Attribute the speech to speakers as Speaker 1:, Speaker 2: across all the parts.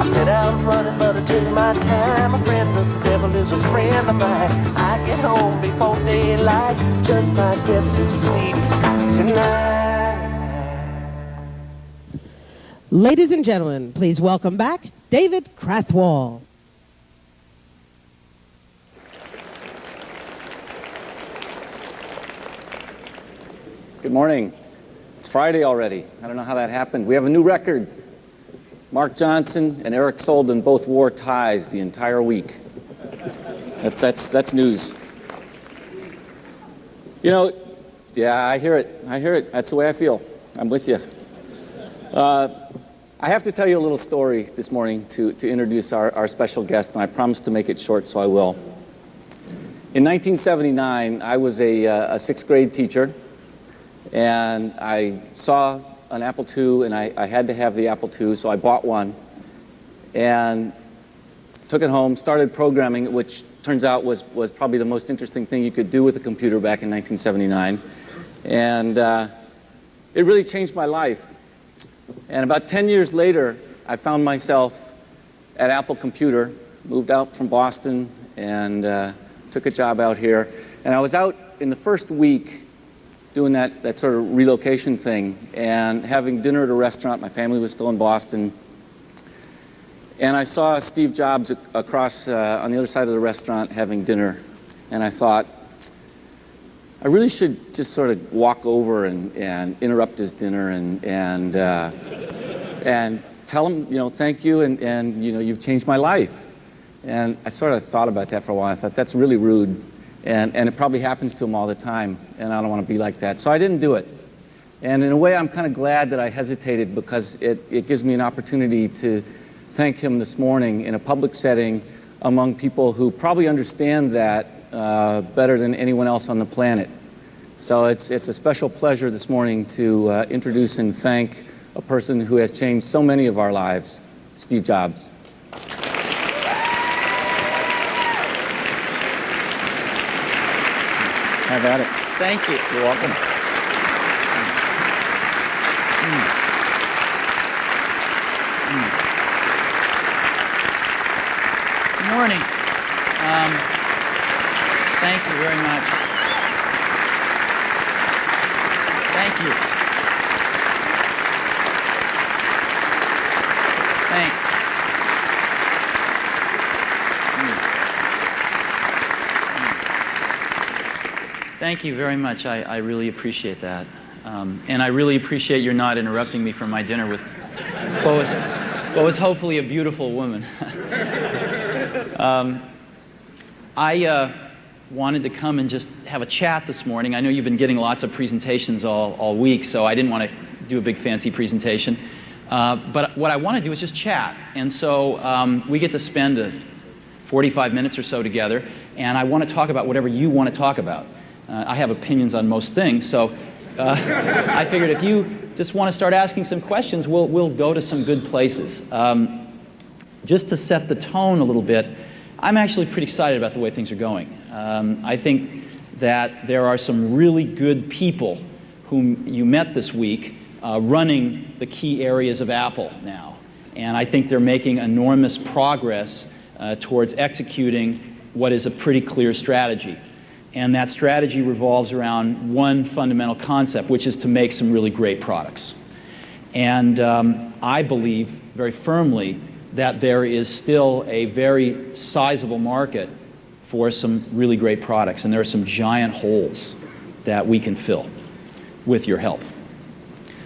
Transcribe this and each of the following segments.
Speaker 1: Said I was running, but I took my time. A friend of the devil is a friend of mine. I get home before daylight, just might get some sleep tonight.
Speaker 2: Ladies and gentlemen, please welcome back David Krathwohl.
Speaker 3: Good morning. It's Friday already. I don't know how that happened. We have a new record. Mark Johnson and Eric Solden both wore ties the entire week. That's news. You know, yeah, I hear it. I hear it. That's the way I feel. I'm with you. I have to tell you a little story this morning to introduce our special guest, and I promised to make it short, so I will. In 1979, I was a sixth grade teacher, and I saw an Apple II, and I had to have the Apple II, so I bought one and took it home, started programming, which turns out was probably the most interesting thing you could do with a computer back in 1979. And it really changed my life. And about 10 years later, I found myself at Apple Computer, moved out from Boston, and took a job out here. And I was out in the first week doing that sort of relocation thing and having dinner at a restaurant. My family was still in Boston. And I saw Steve Jobs across on the other side of the restaurant having dinner. And I thought, I really should just sort of walk over and interrupt his dinner and tell him, you know, thank you, and you know, you've changed my life. And I sort of thought about that for a while. I thought, that's really rude. And it probably happens to him all the time, and I don't want to be like that. So I didn't do it. And in a way, I'm kind of glad that I hesitated, because it gives me an opportunity to thank him this morning in a public setting among people who probably understand that better than anyone else on the planet. So it's a special pleasure this morning to introduce and thank a person who has changed so many of our lives, Steve Jobs. Have at it.
Speaker 4: Thank you.
Speaker 3: You're welcome.
Speaker 4: Good morning. Thank you very much. Thank you. Thanks. Thank you very much. I really appreciate that. And I really appreciate your not interrupting me from my dinner with what was hopefully a beautiful woman. I wanted to come and just have a chat this morning. I know you've been getting lots of presentations all week, so I didn't want to do a big fancy presentation. But what I want to do is just chat. And so we get to spend 45 minutes or so together, and I want to talk about whatever you want to talk about. I have opinions on most things, so I figured if you just want to start asking some questions, we'll go to some good places. Just to set the tone a little bit, I'm actually pretty excited about the way things are going. I think that there are some really good people whom you met this week running the key areas of Apple now. And I think they're making enormous progress towards executing what is a pretty clear strategy. And that strategy revolves around one fundamental concept, which is to make some really great products. And I believe very firmly that there is still a very sizable market for some really great products, and there are some giant holes that we can fill with your help.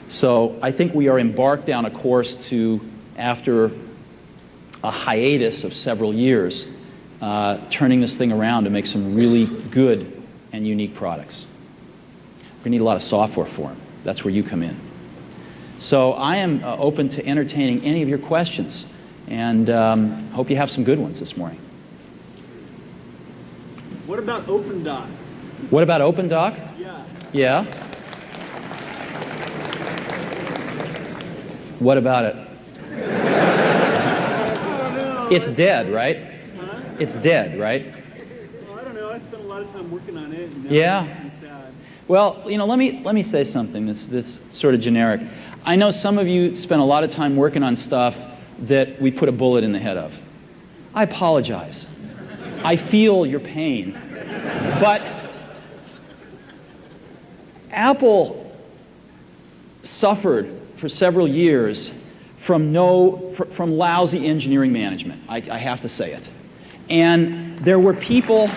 Speaker 4: So I think we are embarked down a course to, after a hiatus of several years, turning this thing around to make some really good and unique products. We're going to need a lot of software for them. That's where you come in. So I am open to entertaining any of your questions, and hope you have some good ones this morning.
Speaker 5: What about OpenDoc?
Speaker 4: What about OpenDoc?
Speaker 5: Yeah.
Speaker 4: Yeah? What about it? It's dead, right?
Speaker 5: Huh?
Speaker 4: It's dead, right?
Speaker 5: Well, I don't know. I spent a lot of time working on it. And now
Speaker 4: Yeah.
Speaker 5: I'm sad.
Speaker 4: Well, you know, let me say something that's sort of generic. I know some of you spent a lot of time working on stuff that we put a bullet in the head of. I apologize. I feel your pain. But Apple suffered for several years from lousy engineering management. I have to say it. And there were people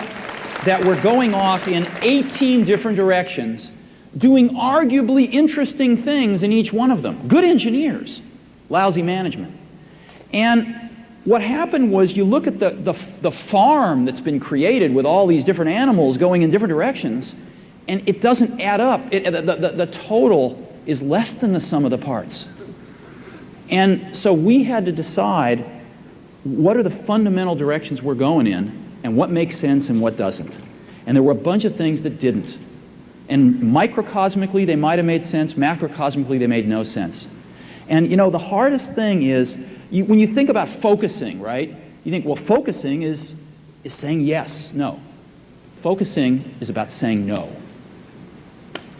Speaker 4: that were going off in 18 different directions, doing arguably interesting things in each one of them. Good engineers, lousy management. And what happened was, you look at the farm that's been created with all these different animals going in different directions, and it doesn't add up. The total is less than the sum of the parts. And so we had to decide what are the fundamental directions we're going in, and what makes sense and what doesn't. And there were a bunch of things that didn't. And microcosmically, they might have made sense. Macrocosmically, they made no sense. And you know, the hardest thing is, when you think about focusing, right? You think, well, focusing is saying yes. No. Focusing is about saying no.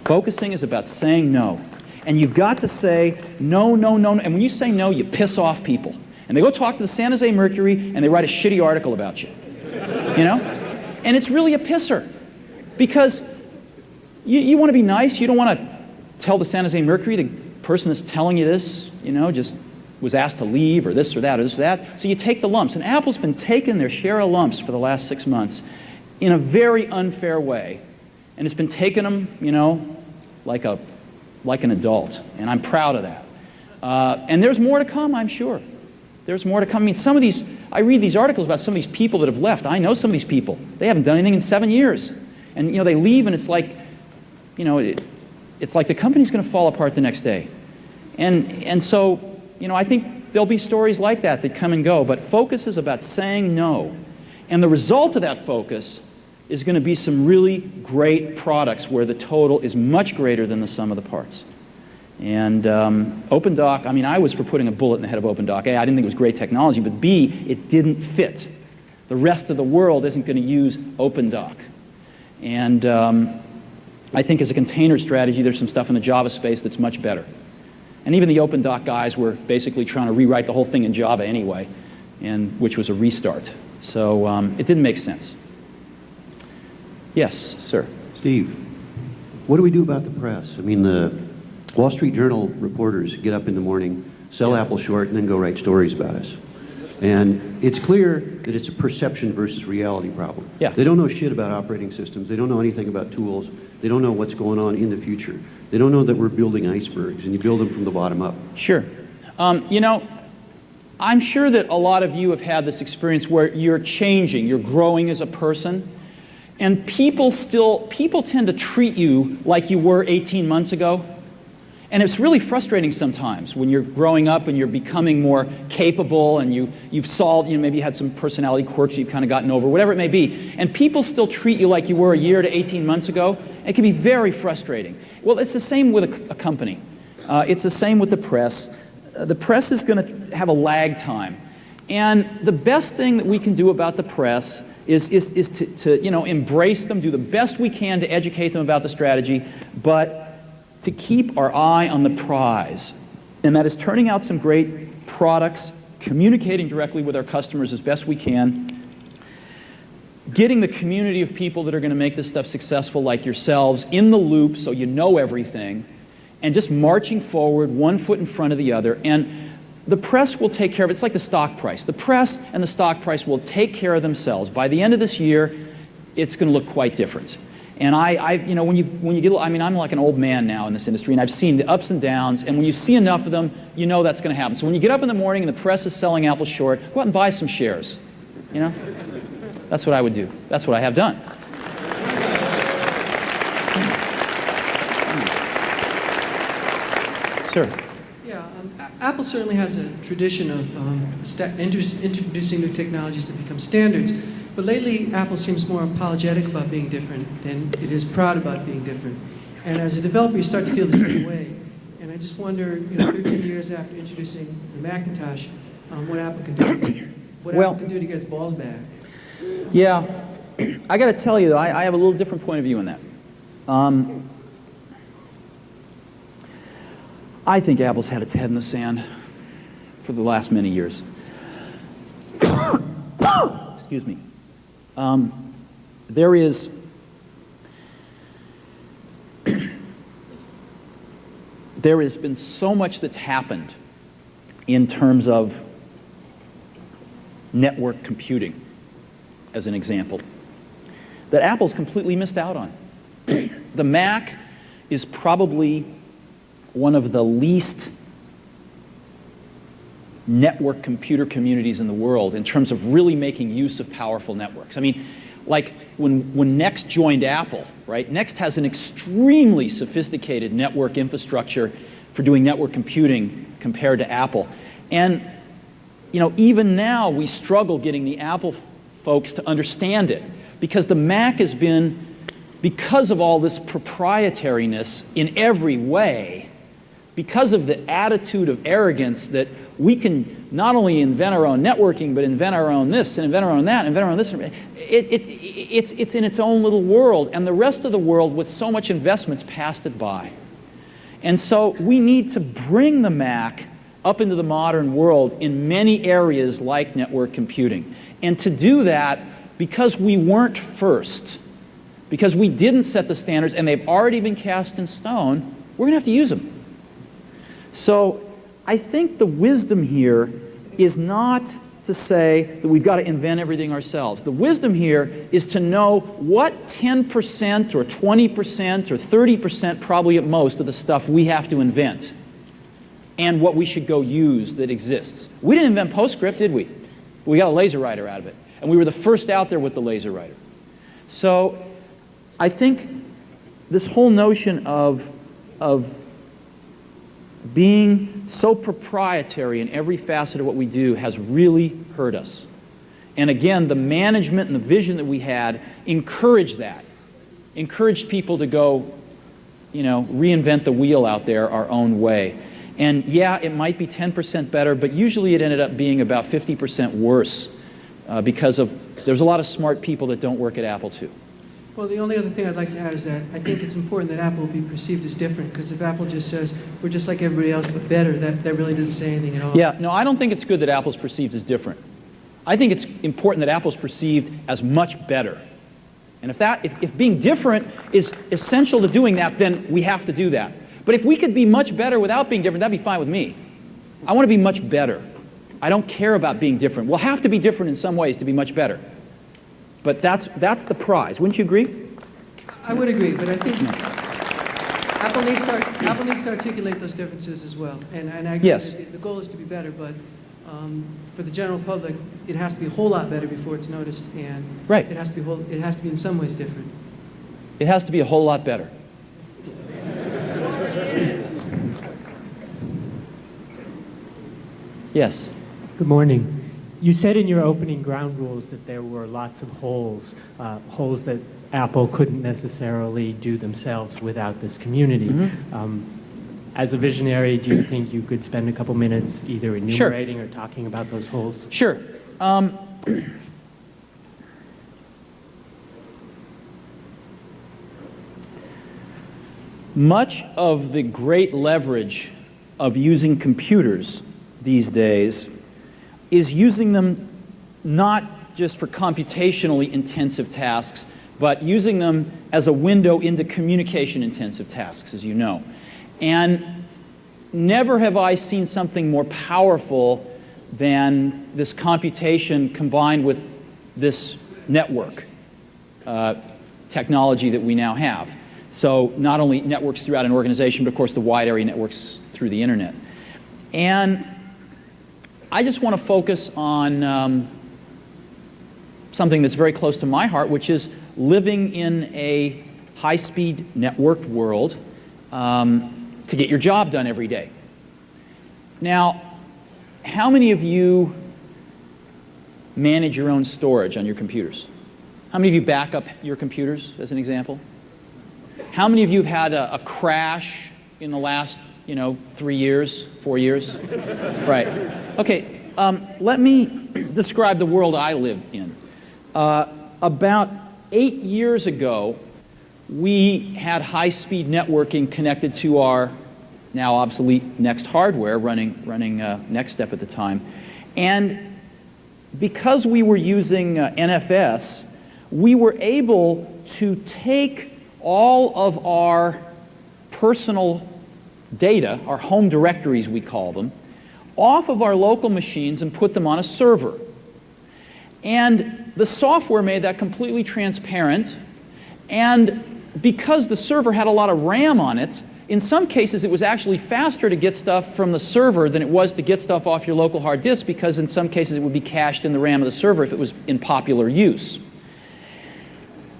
Speaker 4: Focusing is about saying no. And you've got to say no, no, no, no. And when you say no, you piss off people. And they go talk to the San Jose Mercury, and they write a shitty article about you. You know? And it's really a pisser. Because you want to be nice. You don't want to tell the San Jose Mercury, the person that's telling you this, you know, just was asked to leave, or this or that or this or that. So you take the lumps. And Apple's been taking their share of lumps for the last 6 months in a very unfair way. And it's been taking them, you know, like an adult. And I'm proud of that. And there's more to come, I'm sure. There's more to come. I mean, some of these, I read these articles about some of these people that have left. I know some of these people. They haven't done anything in 7 years. And, you know, they leave, and it's like, you know, it's like the company's going to fall apart the next day. And so, you know, I think there'll be stories like that that come and go. But focus is about saying no. And the result of that focus is going to be some really great products where the total is much greater than the sum of the parts. And OpenDoc, I mean, I was for putting a bullet in the head of OpenDoc. A, I didn't think it was great technology, but B, it didn't fit. The rest of the world isn't going to use OpenDoc. And I think as a container strategy, there's some stuff in the Java space that's much better. And even the OpenDoc guys were basically trying to rewrite the whole thing in Java anyway, and which was a restart. So it didn't make sense. Yes, sir.
Speaker 6: Steve, what do we do about the press? I mean, the Wall Street Journal reporters get up in the morning, sell Apple short, and then go write stories about us. And it's clear that it's a perception versus reality problem.
Speaker 4: Yeah.
Speaker 6: They don't know shit about operating systems. They don't know anything about tools. They don't know what's going on in the future. They don't know that we're building icebergs, and you build them from the bottom up.
Speaker 4: Sure. You know, I'm sure that a lot of you have had this experience where you're changing, you're growing as a person, and people tend to treat you like you were 18 months ago. And it's really frustrating sometimes when you're growing up and you're becoming more capable, and you've solved, you know, maybe you had some personality quirks you've kind of gotten over, whatever it may be, and people still treat you like you were a year to 18 months ago. It can be very frustrating. Well, it's the same with a company. It's the same with the press. The press is going to have a lag time. And the best thing that we can do about the press is to you know, embrace them, do the best we can to educate them about the strategy, but to keep our eye on the prize. And that is turning out some great products, communicating directly with our customers as best we can, getting the community of people that are going to make this stuff successful, like yourselves, in the loop so you know everything, and just marching forward, one foot in front of the other. And the press will take care of it. It's like the stock price. The press and the stock price will take care of themselves. By the end of this year, it's going to look quite different. And you know, when you get, I mean, I'm like an old man now in this industry, and I've seen the ups and downs, and when you see enough of them, you know that's going to happen. So when you get up in the morning and the press is selling Apple short, go out and buy some shares, you know? That's what I would do. That's what I have done. Sir.
Speaker 7: Yeah, Apple certainly has a tradition of introducing new technologies that become standards. But lately, Apple seems more apologetic about being different than it is proud about being different. And as a developer, you start to feel the same way. And I just wonder, you know, 13 years after introducing the Macintosh, what Apple can do. What Apple can do to get its balls back.
Speaker 4: Yeah, I got to tell you, though, I have a little different point of view on that. I think Apple's had its head in the sand. for the last many years. Excuse me. There is there has been so much that's happened in terms of network computing, as an example, that Apple's completely missed out on. The Mac is probably one of the least network computer communities in the world in terms of really making use of powerful networks. I mean, like when Next joined Apple, right? Next has an extremely sophisticated network infrastructure for doing network computing compared to Apple. And, you know, even now we struggle getting the Apple folks to understand it, because the Mac has been, because of all this proprietariness in every way, because of the attitude of arrogance that we can not only invent our own networking, but invent our own this, and invent our own that, and invent our own this. It's in its own little world, and the rest of the world, with so much investments, passed it by. And so we need to bring the Mac up into the modern world in many areas like network computing. And to do that, because we weren't first, because we didn't set the standards and they've already been cast in stone, we're going to have to use them. So I think the wisdom here is not to say that we've got to invent everything ourselves. The wisdom here is to know what 10% or 20% or 30%, probably at most, of the stuff we have to invent and what we should go use that exists. We didn't invent PostScript, did we? We got a laser writer out of it. And we were the first out there with the laser writer. So I think this whole notion of being so proprietary in every facet of what we do has really hurt us. And again, the management and the vision that we had encouraged that. Encouraged people to go, you know, reinvent the wheel out there our own way. And yeah, it might be 10% better, but usually it ended up being about 50% worse because there's a lot of smart people that don't work at Apple too.
Speaker 7: Well, the only other thing I'd like to add is that I think it's important that Apple be perceived as different, because if Apple just says, we're just like everybody else but better, that really doesn't say anything at all.
Speaker 4: Yeah, no, I don't think it's good that Apple's perceived as different. I think it's important that Apple's perceived as much better. And if being different is essential to doing that, then we have to do that. But if we could be much better without being different, that'd be fine with me. I want to be much better. I don't care about being different. We'll have to be different in some ways to be much better. But that's the prize. Wouldn't you agree?
Speaker 7: I would agree, but I think Apple needs to articulate those differences as well. And I agree.
Speaker 4: Yes.
Speaker 7: The goal is to be better, but for the general public, it has to be a whole lot better before it's noticed, and
Speaker 4: right.
Speaker 7: It has to be in some ways different.
Speaker 4: It has to be a whole lot better. Yes.
Speaker 8: Good morning. You said in your opening ground rules that there were lots of holes that Apple couldn't necessarily do themselves without this community. Mm-hmm. As a visionary, do you think you could spend a couple minutes either enumerating or talking about those holes?
Speaker 4: Sure. Much of the great leverage of using computers these days is using them not just for computationally intensive tasks, but using them as a window into communication-intensive tasks, as you know. And never have I seen something more powerful than this computation combined with this network technology that we now have. So not only networks throughout an organization, but of course the wide area networks through the internet. And I just want to focus on something that's very close to my heart, which is living in a high-speed networked world to get your job done every day. Now, how many of you manage your own storage on your computers? How many of you back up your computers, as an example? How many of you have had a crash in the last, 3 years, 4 years? Right. Okay, let me describe the world I live in. About 8 years ago, we had high-speed networking connected to our now obsolete Next hardware running Next Step at the time. And because we were using NFS, we were able to take all of our personal data, our home directories we call them, off of our local machines and put them on a server. And the software made that completely transparent, and because the server had a lot of RAM on it, in some cases it was actually faster to get stuff from the server than it was to get stuff off your local hard disk, because in some cases it would be cached in the RAM of the server if it was in popular use.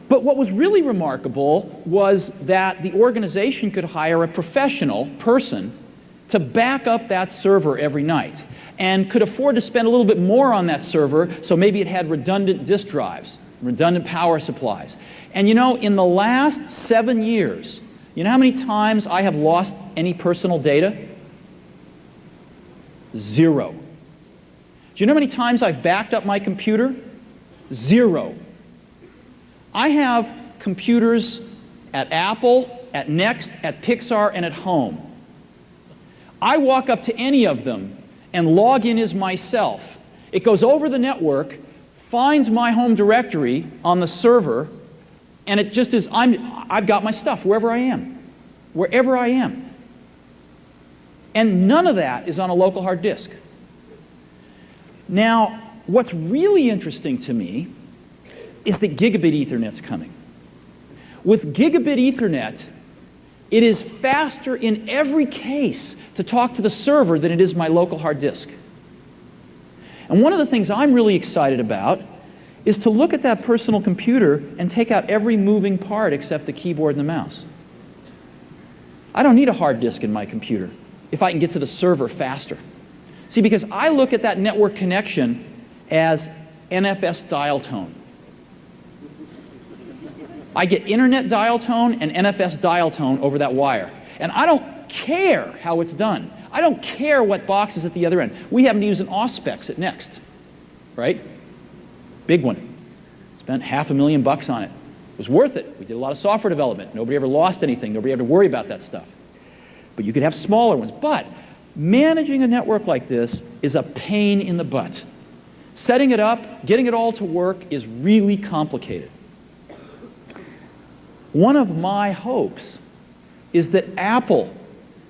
Speaker 4: But what was really remarkable was that the organization could hire a professional person to back up that server every night, and could afford to spend a little bit more on that server, so maybe it had redundant disk drives, redundant power supplies. And you know, in the last 7 years, you know how many times I have lost any personal data? 0. Do you know how many times I've backed up my computer? 0. I have computers at Apple, at Next, at Pixar, and at home. I walk up to any of them and log in as myself. It goes over the network, finds my home directory on the server, and it just is, I've got my stuff wherever I am. Wherever I am. And none of that is on a local hard disk. Now, what's really interesting to me is that gigabit Ethernet's coming. With gigabit Ethernet, it is faster in every case to talk to the server than it is my local hard disk. And one of the things I'm really excited about is to look at that personal computer and take out every moving part except the keyboard and the mouse. I don't need a hard disk in my computer if I can get to the server faster. See, because I look at that network connection as NFS dial tone. I get internet dial tone and NFS dial tone over that wire. And I don't care how it's done. I don't care what box is at the other end. We happen to use an Auspex at Next, right? Big one. Spent $500,000 on it. It was worth it. We did a lot of software development. Nobody ever lost anything. Nobody had to worry about that stuff. But you could have smaller ones. But managing a network like this is a pain in the butt. Setting it up, getting it all to work is really complicated. One of my hopes is that Apple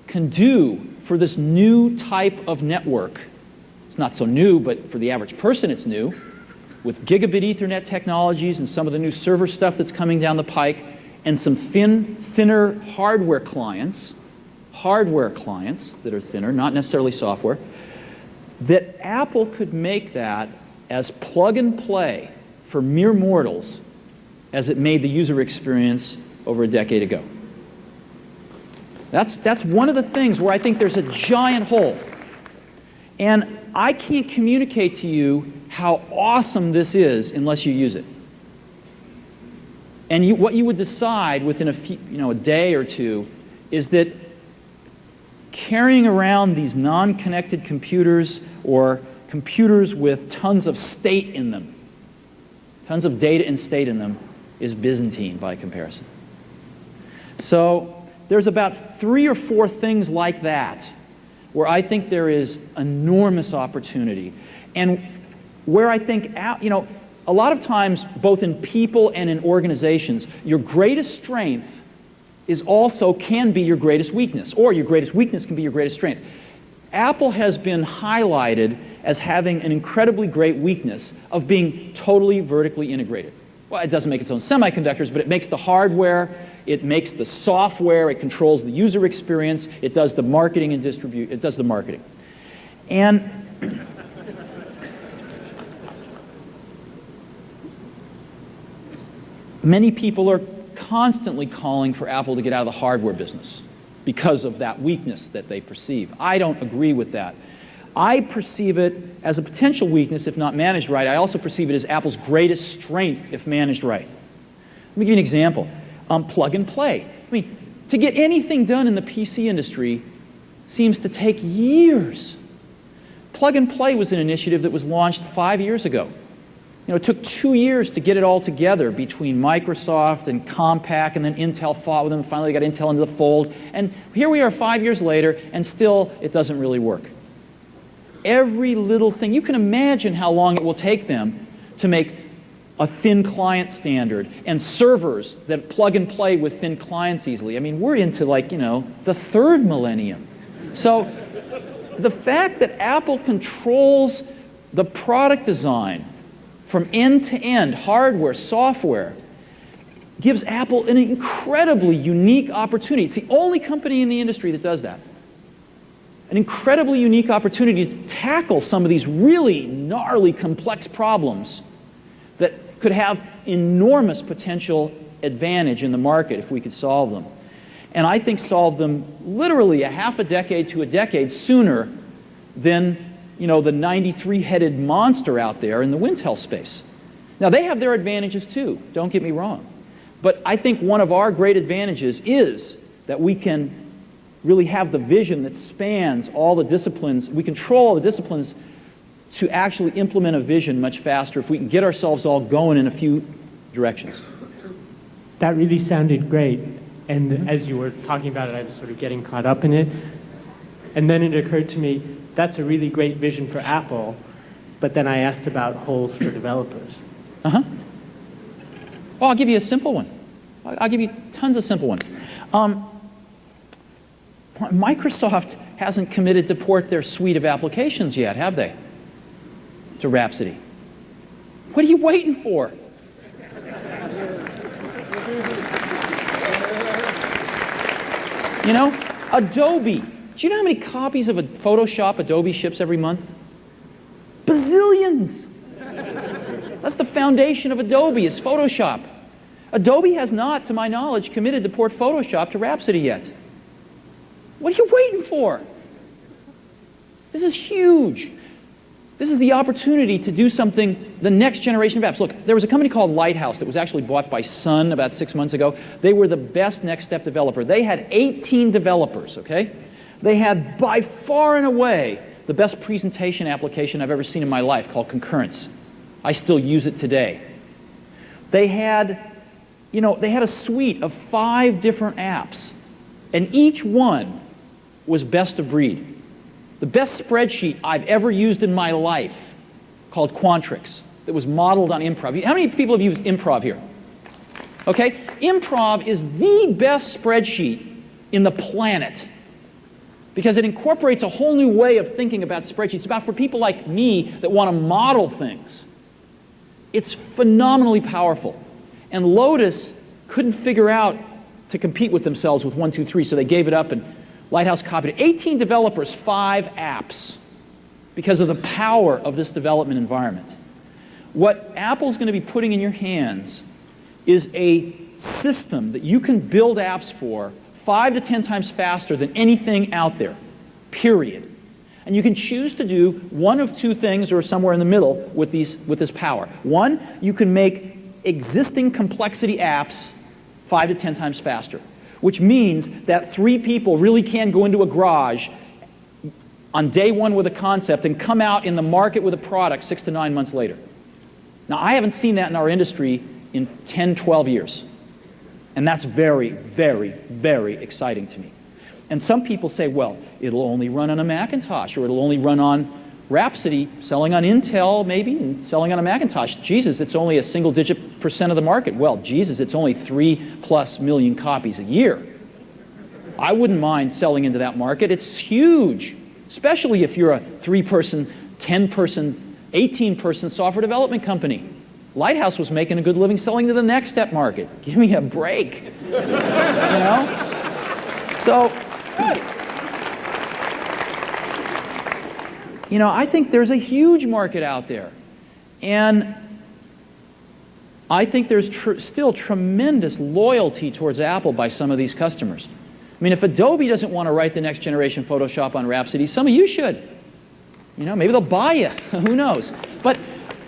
Speaker 4: can do for this new type of network, it's not so new, but for the average person it's new, with gigabit Ethernet technologies and some of the new server stuff that's coming down the pike, and some thinner hardware clients that are thinner, not necessarily software, that Apple could make that as plug and play for mere mortals as it made the user experience over a decade ago. That's one of the things where I think there's a giant hole. And I can't communicate to you how awesome this is unless you use it. And what you would decide within a day or two is that carrying around these non-connected computers or computers with tons of state in them, tons of data and state in them, is Byzantine by comparison. So there's about 3 or 4 things like that where I think there is enormous opportunity, and where I think, a lot of times, both in people and in organizations, your greatest strength can be your greatest weakness, or your greatest weakness can be your greatest strength. Apple has been highlighted as having an incredibly great weakness of being totally vertically integrated. Well, it doesn't make its own semiconductors, but it makes the hardware, it makes the software, it controls the user experience, it does the marketing and it does the marketing. And many people are constantly calling for Apple to get out of the hardware business because of that weakness that they perceive. I don't agree with that. I perceive it as a potential weakness if not managed right. I also perceive it as Apple's greatest strength if managed right. Let me give you an example. Plug and play. I mean, to get anything done in the PC industry seems to take years. Plug and play was an initiative that was launched 5 years ago. It took 2 years to get it all together between Microsoft and Compaq, and then Intel fought with them. Finally, they got Intel into the fold. And here we are 5 years later, and still it doesn't really work. Every little thing, you can imagine how long it will take them to make a thin client standard and servers that plug and play with thin clients easily. I mean, we're into the third millennium. So the fact that Apple controls the product design from end to end, hardware, software, gives Apple an incredibly unique opportunity. It's the only company in the industry that does that. An incredibly unique opportunity to tackle some of these really gnarly, complex problems that could have enormous potential advantage in the market if we could solve them. And I think solve them literally a half a decade to a decade sooner than the 93-headed monster out there in the Wintel space. Now, they have their advantages too, don't get me wrong. But I think one of our great advantages is that we can really have the vision that spans all the disciplines. We control all the disciplines to actually implement a vision much faster if we can get ourselves all going in a few directions.
Speaker 8: That really sounded great. And as you were talking about it, I was sort of getting caught up in it. And then it occurred to me, that's a really great vision for Apple, but then I asked about holes for developers.
Speaker 4: Well, I'll give you a simple one. I'll give you tons of simple ones. Microsoft hasn't committed to port their suite of applications yet, have they? To Rhapsody. What are you waiting for? Adobe. Do you know how many copies of a Photoshop Adobe ships every month? Bazillions. That's the foundation of Adobe, is Photoshop. Adobe has not, to my knowledge, committed to port Photoshop to Rhapsody yet. What are you waiting for? This is huge. This is the opportunity to do something, the next generation of apps. Look, there was a company called Lighthouse that was actually bought by Sun about 6 months ago. They were the best next step developer. They had 18 developers, okay? They had by far and away the best presentation application I've ever seen in my life called Concurrence. I still use it today. They had a suite of 5 different apps, and each one was best of breed. The best spreadsheet I've ever used in my life, called Quantrix, that was modeled on Improv. How many people have used Improv here? Okay, Improv is the best spreadsheet in the planet because it incorporates a whole new way of thinking about spreadsheets. It's about for people like me that want to model things. It's phenomenally powerful. And Lotus couldn't figure out to compete with themselves with 1, 2, 3, so they gave it up, and Lighthouse copied it. 18 developers, 5 apps, because of the power of this development environment. What Apple's going to be putting in your hands is a system that you can build apps for 5 to 10 times faster than anything out there, period. And you can choose to do one of 2 things or somewhere in the middle with this power. One, you can make existing complexity apps 5 to 10 times faster, which means that 3 people really can go into a garage on day 1 with a concept and come out in the market with a product 6 to 9 months later. Now, I haven't seen that in our industry in 10, 12 years. And that's very, very, very exciting to me. And some people say, well, it'll only run on a Macintosh, or it'll only run on Rhapsody, selling on Intel maybe, and selling on a Macintosh. Jesus, it's only a single-digit % of the market. Well, Jesus, it's only 3+ million copies a year. I wouldn't mind selling into that market. It's huge, especially if you're a 3-person, 10-person, 18-person software development company. Lighthouse was making a good living selling to the next step market. Give me a break, you know? So, I think there's a huge market out there. And I think there's still tremendous loyalty towards Apple by some of these customers. I mean, if Adobe doesn't want to write the next generation Photoshop on Rhapsody, some of you should. Maybe they'll buy you. Who knows? But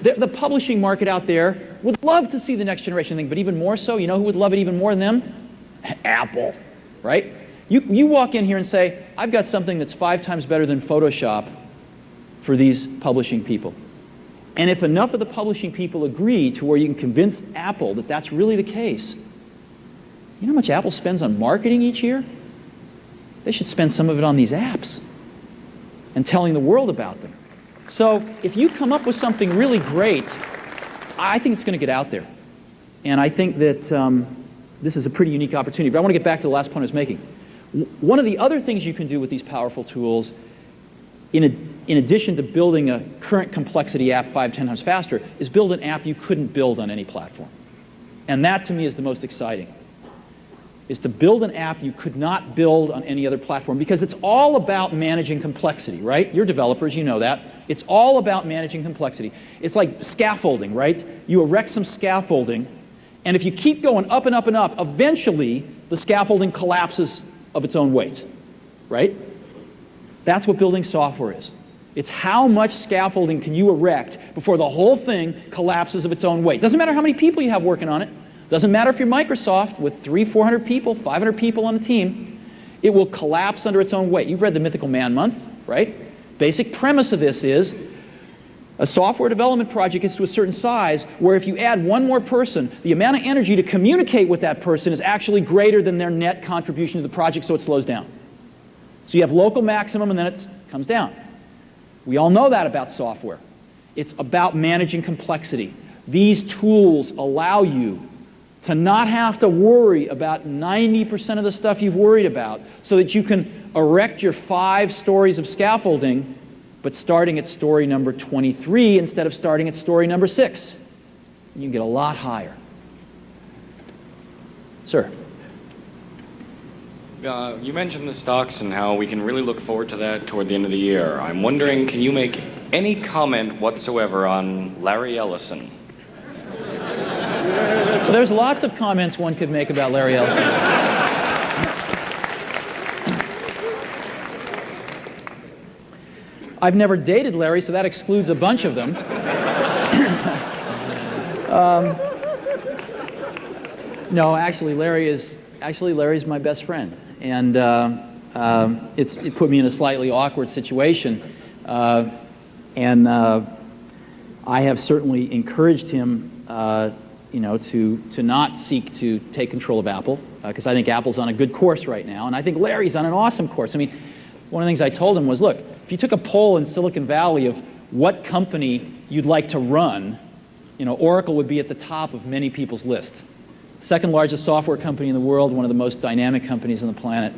Speaker 4: the publishing market out there would love to see the next generation thing, but even more so, you know who would love it even more than them? Apple, right? You walk in here and say, I've got something that's 5 times better than Photoshop for these publishing people. And if enough of the publishing people agree to where you can convince Apple that that's really the case, you know how much Apple spends on marketing each year? They should spend some of it on these apps and telling the world about them. So if you come up with something really great, I think it's going to get out there. And I think that this is a pretty unique opportunity. But I want to get back to the last point I was making. One of the other things you can do with these powerful tools, in addition to building a current complexity app 5, 10 times faster, is build an app you couldn't build on any platform. And that, to me, is the most exciting, is to build an app you could not build on any other platform, because it's all about managing complexity, right? You're developers, you know that. It's all about managing complexity. It's like scaffolding, right? You erect some scaffolding, and if you keep going up and up and up, eventually the scaffolding collapses of its own weight, right? That's what building software is. It's how much scaffolding can you erect before the whole thing collapses of its own weight. Doesn't matter how many people you have working on it. Doesn't matter if you're Microsoft with 300, 400 people, 500 people on the team. It will collapse under its own weight. You've read The Mythical Man Month, right? Basic premise of this is a software development project gets to a certain size where if you add one more person, the amount of energy to communicate with that person is actually greater than their net contribution to the project, so it slows down. So you have local maximum and then it comes down. We all know that about software. It's about managing complexity. These tools allow you to not have to worry about 90% of the stuff you've worried about, so that you can erect your 5 stories of scaffolding, but starting at story number 23 instead of starting at story number 6. You can get a lot higher. Sir.
Speaker 9: You mentioned the stocks and how we can really look forward to that toward the end of the year. I'm wondering, can you make any comment whatsoever on Larry Ellison?
Speaker 4: Well, there's lots of comments one could make about Larry Ellison. I've never dated Larry, so that excludes a bunch of them. No, actually, Larry's my best friend, and it put me in a slightly awkward situation, and I have certainly encouraged him, to not seek to take control of Apple, because I think Apple's on a good course right now, and I think Larry's on an awesome course. I mean, one of the things I told him was, look, if you took a poll in Silicon Valley of what company you'd like to run, Oracle would be at the top of many people's list. Second largest software company in the world, one of the most dynamic companies on the planet,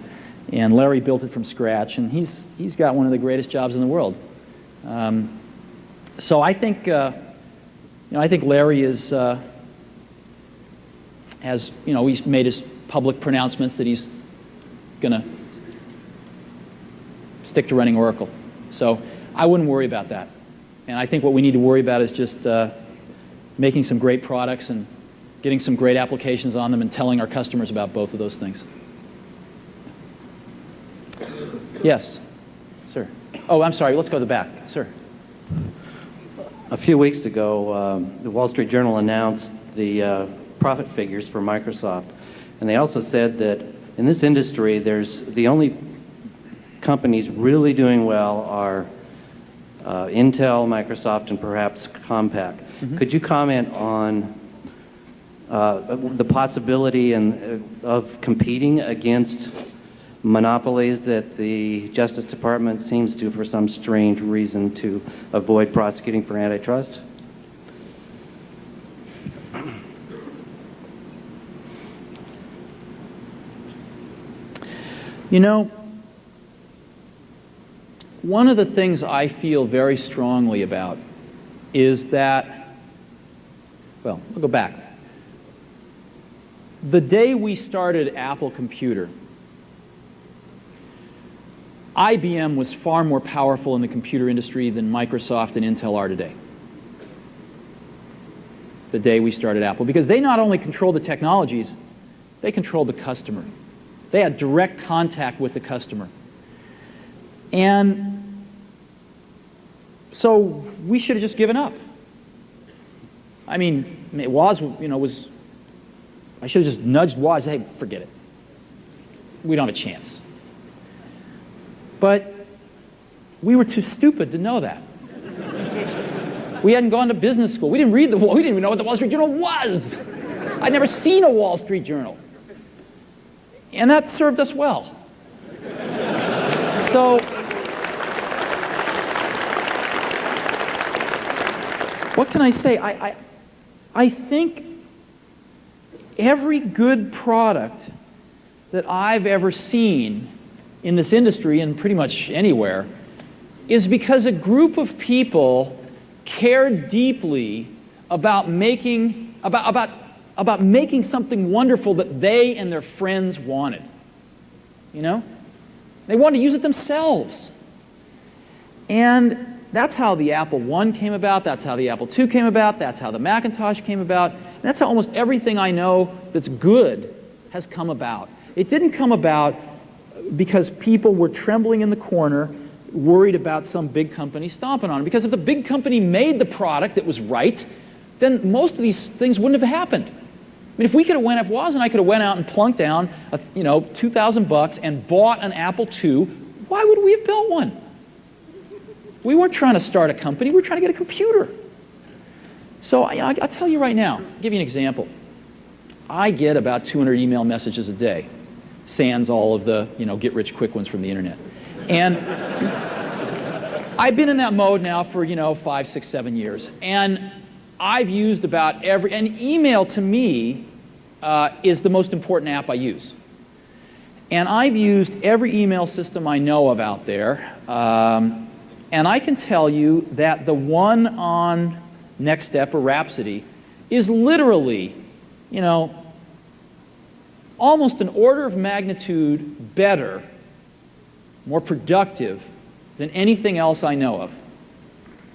Speaker 4: and Larry built it from scratch, and he's got one of the greatest jobs in the world. So I think Larry is he's made his public pronouncements that he's going to stick to running Oracle. So I wouldn't worry about that. And I think what we need to worry about is just making some great products and getting some great applications on them and telling our customers about both of those things. Yes, sir. Oh, I'm sorry. Let's go to the back. Sir.
Speaker 10: A few weeks ago, the Wall Street Journal announced the profit figures for Microsoft. And they also said that in this industry, the only companies really doing well are Intel, Microsoft, and perhaps Compaq. Mm-hmm. Could you comment on the possibility of competing against monopolies that the Justice Department seems to, for some strange reason, to avoid prosecuting for antitrust?
Speaker 4: One of the things I feel very strongly about is that, well, I'll go back. The day we started Apple Computer, IBM was far more powerful in the computer industry than Microsoft and Intel are today. The day we started Apple, because they not only controlled the technologies, they controlled the customer. They had direct contact with the customer. And so we should have just given up. I mean, Woz, I should have just nudged Woz, hey, forget it. We don't have a chance. But we were too stupid to know that. We hadn't gone to business school. We didn't read we didn't even know what the Wall Street Journal was. I'd never seen a Wall Street Journal. And that served us well. So, what can I say? I think every good product that I've ever seen in this industry and pretty much anywhere is because a group of people cared deeply about making something wonderful that they and their friends wanted. You know? They wanted to use it themselves. And that's how the Apple I came about, that's how the Apple II came about, that's how the Macintosh came about, and that's how almost everything I know that's good has come about. It didn't come about because people were trembling in the corner, worried about some big company stomping on them. Because if the big company made the product that was right, then most of these things wouldn't have happened. I mean, if I could have went out and plunked down, $2,000 and bought an Apple II, why would we have built one? We weren't trying to start a company, we were trying to get a computer. So I'll tell you right now, I'll give you an example. I get about 200 email messages a day, sans all of the get-rich-quick ones from the internet. And I've been in that mode now for 5, 6, 7 years. And I've used about and email to me is the most important app I use. And I've used every email system I know of out there. And I can tell you that the one on Next Step or Rhapsody is literally, almost an order of magnitude better, more productive than anything else I know of.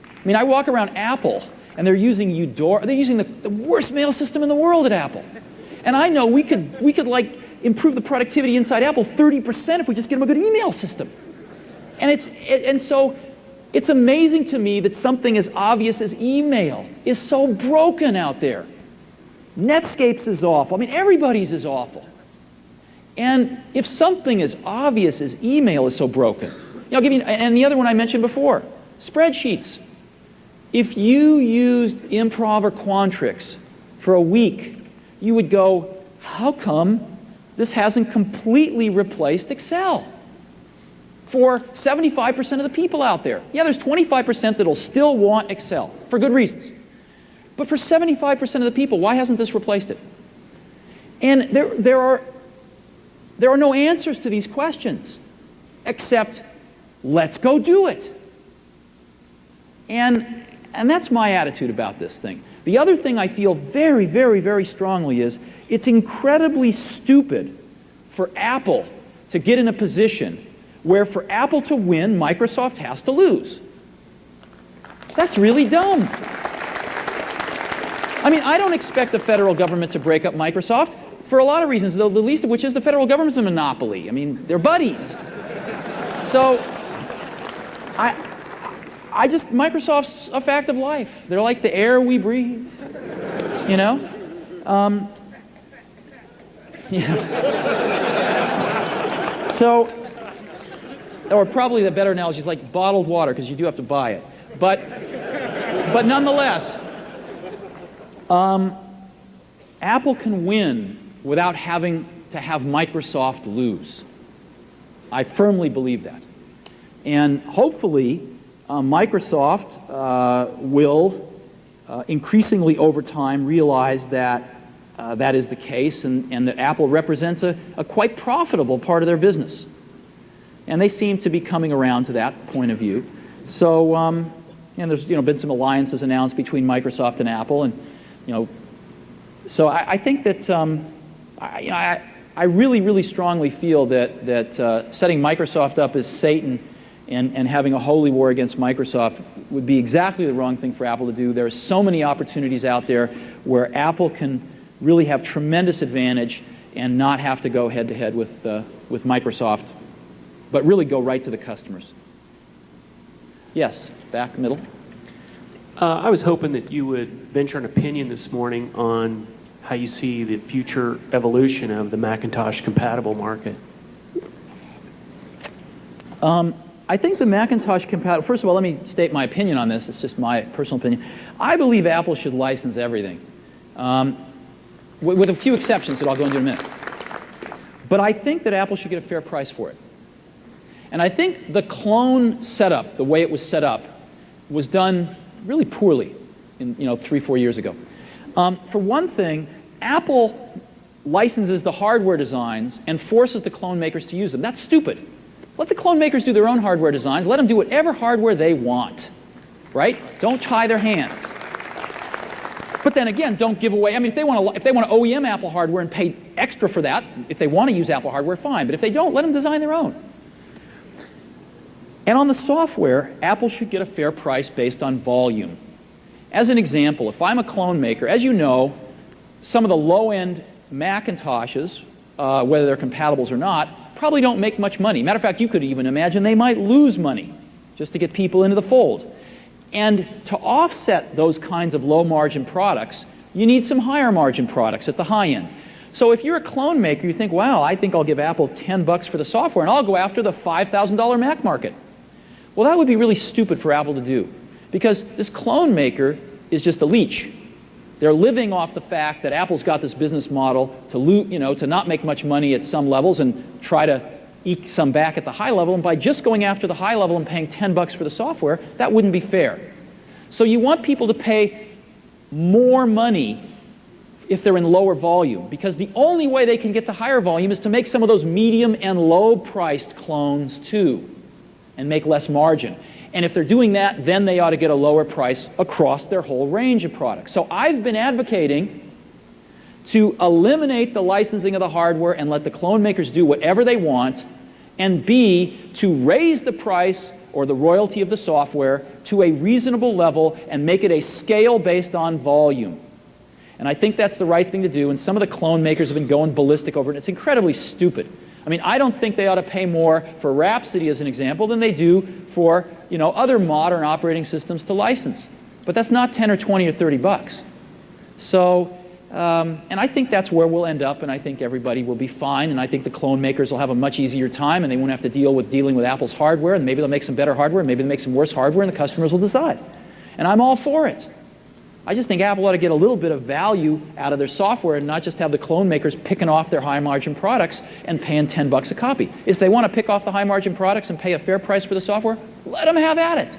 Speaker 4: I mean, I walk around Apple, and they're using Eudora. They're using the worst mail system in the world at Apple. And I know we could like improve the productivity inside Apple 30% if we just get them a good email system. And so it's amazing to me that something as obvious as email is so broken out there. Netscape's is awful. I mean, everybody's is awful. And if something as obvious as email is so broken, I'll give you, and the other one I mentioned before, spreadsheets. If you used Improv or Quantrix for a week, you would go, how come this hasn't completely replaced Excel? For 75% of the people out there. Yeah, there's 25% that'll still want Excel, for good reasons. But for 75% of the people, why hasn't this replaced it? And there are no answers to these questions, except let's go do it. And that's my attitude about this thing. The other thing I feel very, very, very strongly is it's incredibly stupid for Apple to get in a position where for Apple to win, Microsoft has to lose. That's really dumb. I mean, I don't expect the federal government to break up Microsoft for a lot of reasons, the least of which is the federal government's a monopoly. I mean, they're buddies. So, Microsoft's a fact of life. They're like the air we breathe, So, or probably the better analogy is like bottled water, because you do have to buy it. But nonetheless, Apple can win without having to have Microsoft lose. I firmly believe that. And hopefully, Microsoft will increasingly over time realize that that is the case and that Apple represents a quite profitable part of their business. And they seem to be coming around to that point of view. So, and there's been some alliances announced between Microsoft and Apple, and so I think that I really, really strongly feel that setting Microsoft up as Satan and having a holy war against Microsoft would be exactly the wrong thing for Apple to do. There are so many opportunities out there where Apple can really have tremendous advantage and not have to go head-to-head with Microsoft, but really go right to the customers. Yes, back, middle.
Speaker 11: I was hoping that you would venture an opinion this morning on how you see the future evolution of the Macintosh compatible market.
Speaker 4: I think the Macintosh compatible, first of all, let me state my opinion on this. It's just my personal opinion. I believe Apple should license everything, with a few exceptions that I'll go into in a minute. But I think that Apple should get a fair price for it. And I think the clone setup, the way it was set up, was done really poorly, 3-4 years ago. For one thing, Apple licenses the hardware designs and forces the clone makers to use them. That's stupid. Let the clone makers do their own hardware designs. Let them do whatever hardware they want, right? Don't tie their hands. But then again, don't give away. I mean, if they want to OEM Apple hardware and pay extra for that, if they want to use Apple hardware, fine. But if they don't, let them design their own. And on the software, Apple should get a fair price based on volume. As an example, if I'm a clone maker, as you know, some of the low-end Macintoshes, whether they're compatibles or not, probably don't make much money. Matter of fact, you could even imagine they might lose money just to get people into the fold. And to offset those kinds of low-margin products, you need some higher-margin products at the high end. So if you're a clone maker, you think, wow, I think I'll give Apple $10 for the software, and I'll go after the $5,000 Mac market. Well, that would be really stupid for Apple to do, because this clone maker is just a leech. They're living off the fact that Apple's got this business model to not make much money at some levels and try to eke some back at the high level. And by just going after the high level and paying $10 for the software, that wouldn't be fair. So you want people to pay more money if they're in lower volume, because the only way they can get to higher volume is to make some of those medium and low-priced clones too, and make less margin. And if they're doing that, then they ought to get a lower price across their whole range of products. So I've been advocating to eliminate the licensing of the hardware and let the clone makers do whatever they want, and B, to raise the price or the royalty of the software to a reasonable level and make it a scale based on volume. And I think that's the right thing to do, and some of the clone makers have been going ballistic over it. It's incredibly stupid. I mean, I don't think they ought to pay more for Rhapsody, as an example, than they do for other modern operating systems to license. But that's not 10 or 20 or 30 bucks. So, and I think that's where we'll end up, and I think everybody will be fine, and I think the clone makers will have a much easier time, and they won't have to dealing with Apple's hardware, and maybe they'll make some better hardware, maybe they'll make some worse hardware, and the customers will decide. And I'm all for it. I just think Apple ought to get a little bit of value out of their software and not just have the clone makers picking off their high-margin products and paying $10 a copy. If they want to pick off the high-margin products and pay a fair price for the software, let them have at it.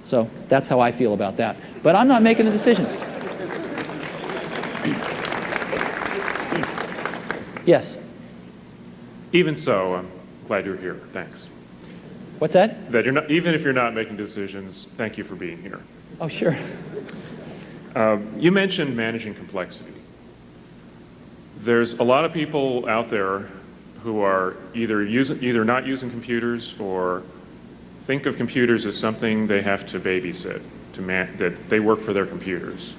Speaker 4: So that's how I feel about that. But I'm not making the decisions. Yes?
Speaker 12: Even so, I'm glad you're here. Thanks.
Speaker 4: What's that?
Speaker 12: That you're not, even if you're not making decisions, thank you for being here.
Speaker 4: Oh, sure.
Speaker 12: You mentioned managing complexity. There's a lot of people out there who are either not using computers or think of computers as something they have to babysit, that they work for their computers.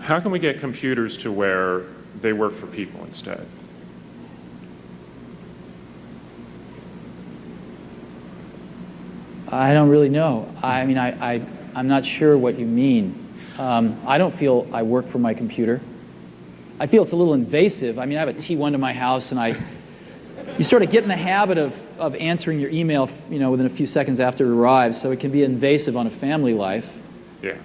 Speaker 12: How can we get computers to where they work for people instead?
Speaker 4: I don't really know. I mean, I'm not sure what you mean. I don't feel I work for my computer. I feel it's a little invasive. I mean, I have a T1 to my house, and you sort of get in the habit of answering your email, within a few seconds after it arrives, so it can be invasive on a family life.
Speaker 12: Yeah.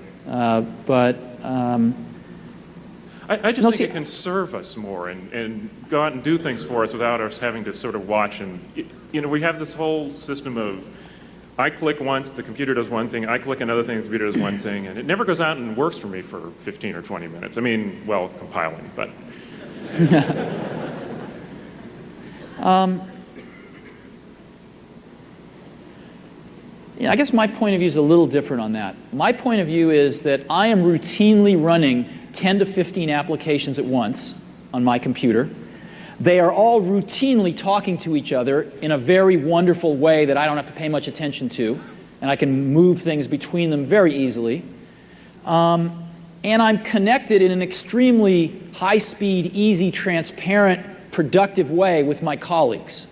Speaker 12: I just think it can serve us more and go out and do things for us without us having to sort of watch. And, we have this whole system of I click once, the computer does one thing, I click another thing, the computer does one thing, and it never goes out and works for me for 15 or 20 minutes. I mean, well, compiling, but.
Speaker 4: I guess my point of view is a little different on that. My point of view is that I am routinely running 10 to 15 applications at once on my computer. They are all routinely talking to each other in a very wonderful way that I don't have to pay much attention to, and I can move things between them very easily. And I'm connected in an extremely high-speed, easy, transparent, productive way with my colleagues.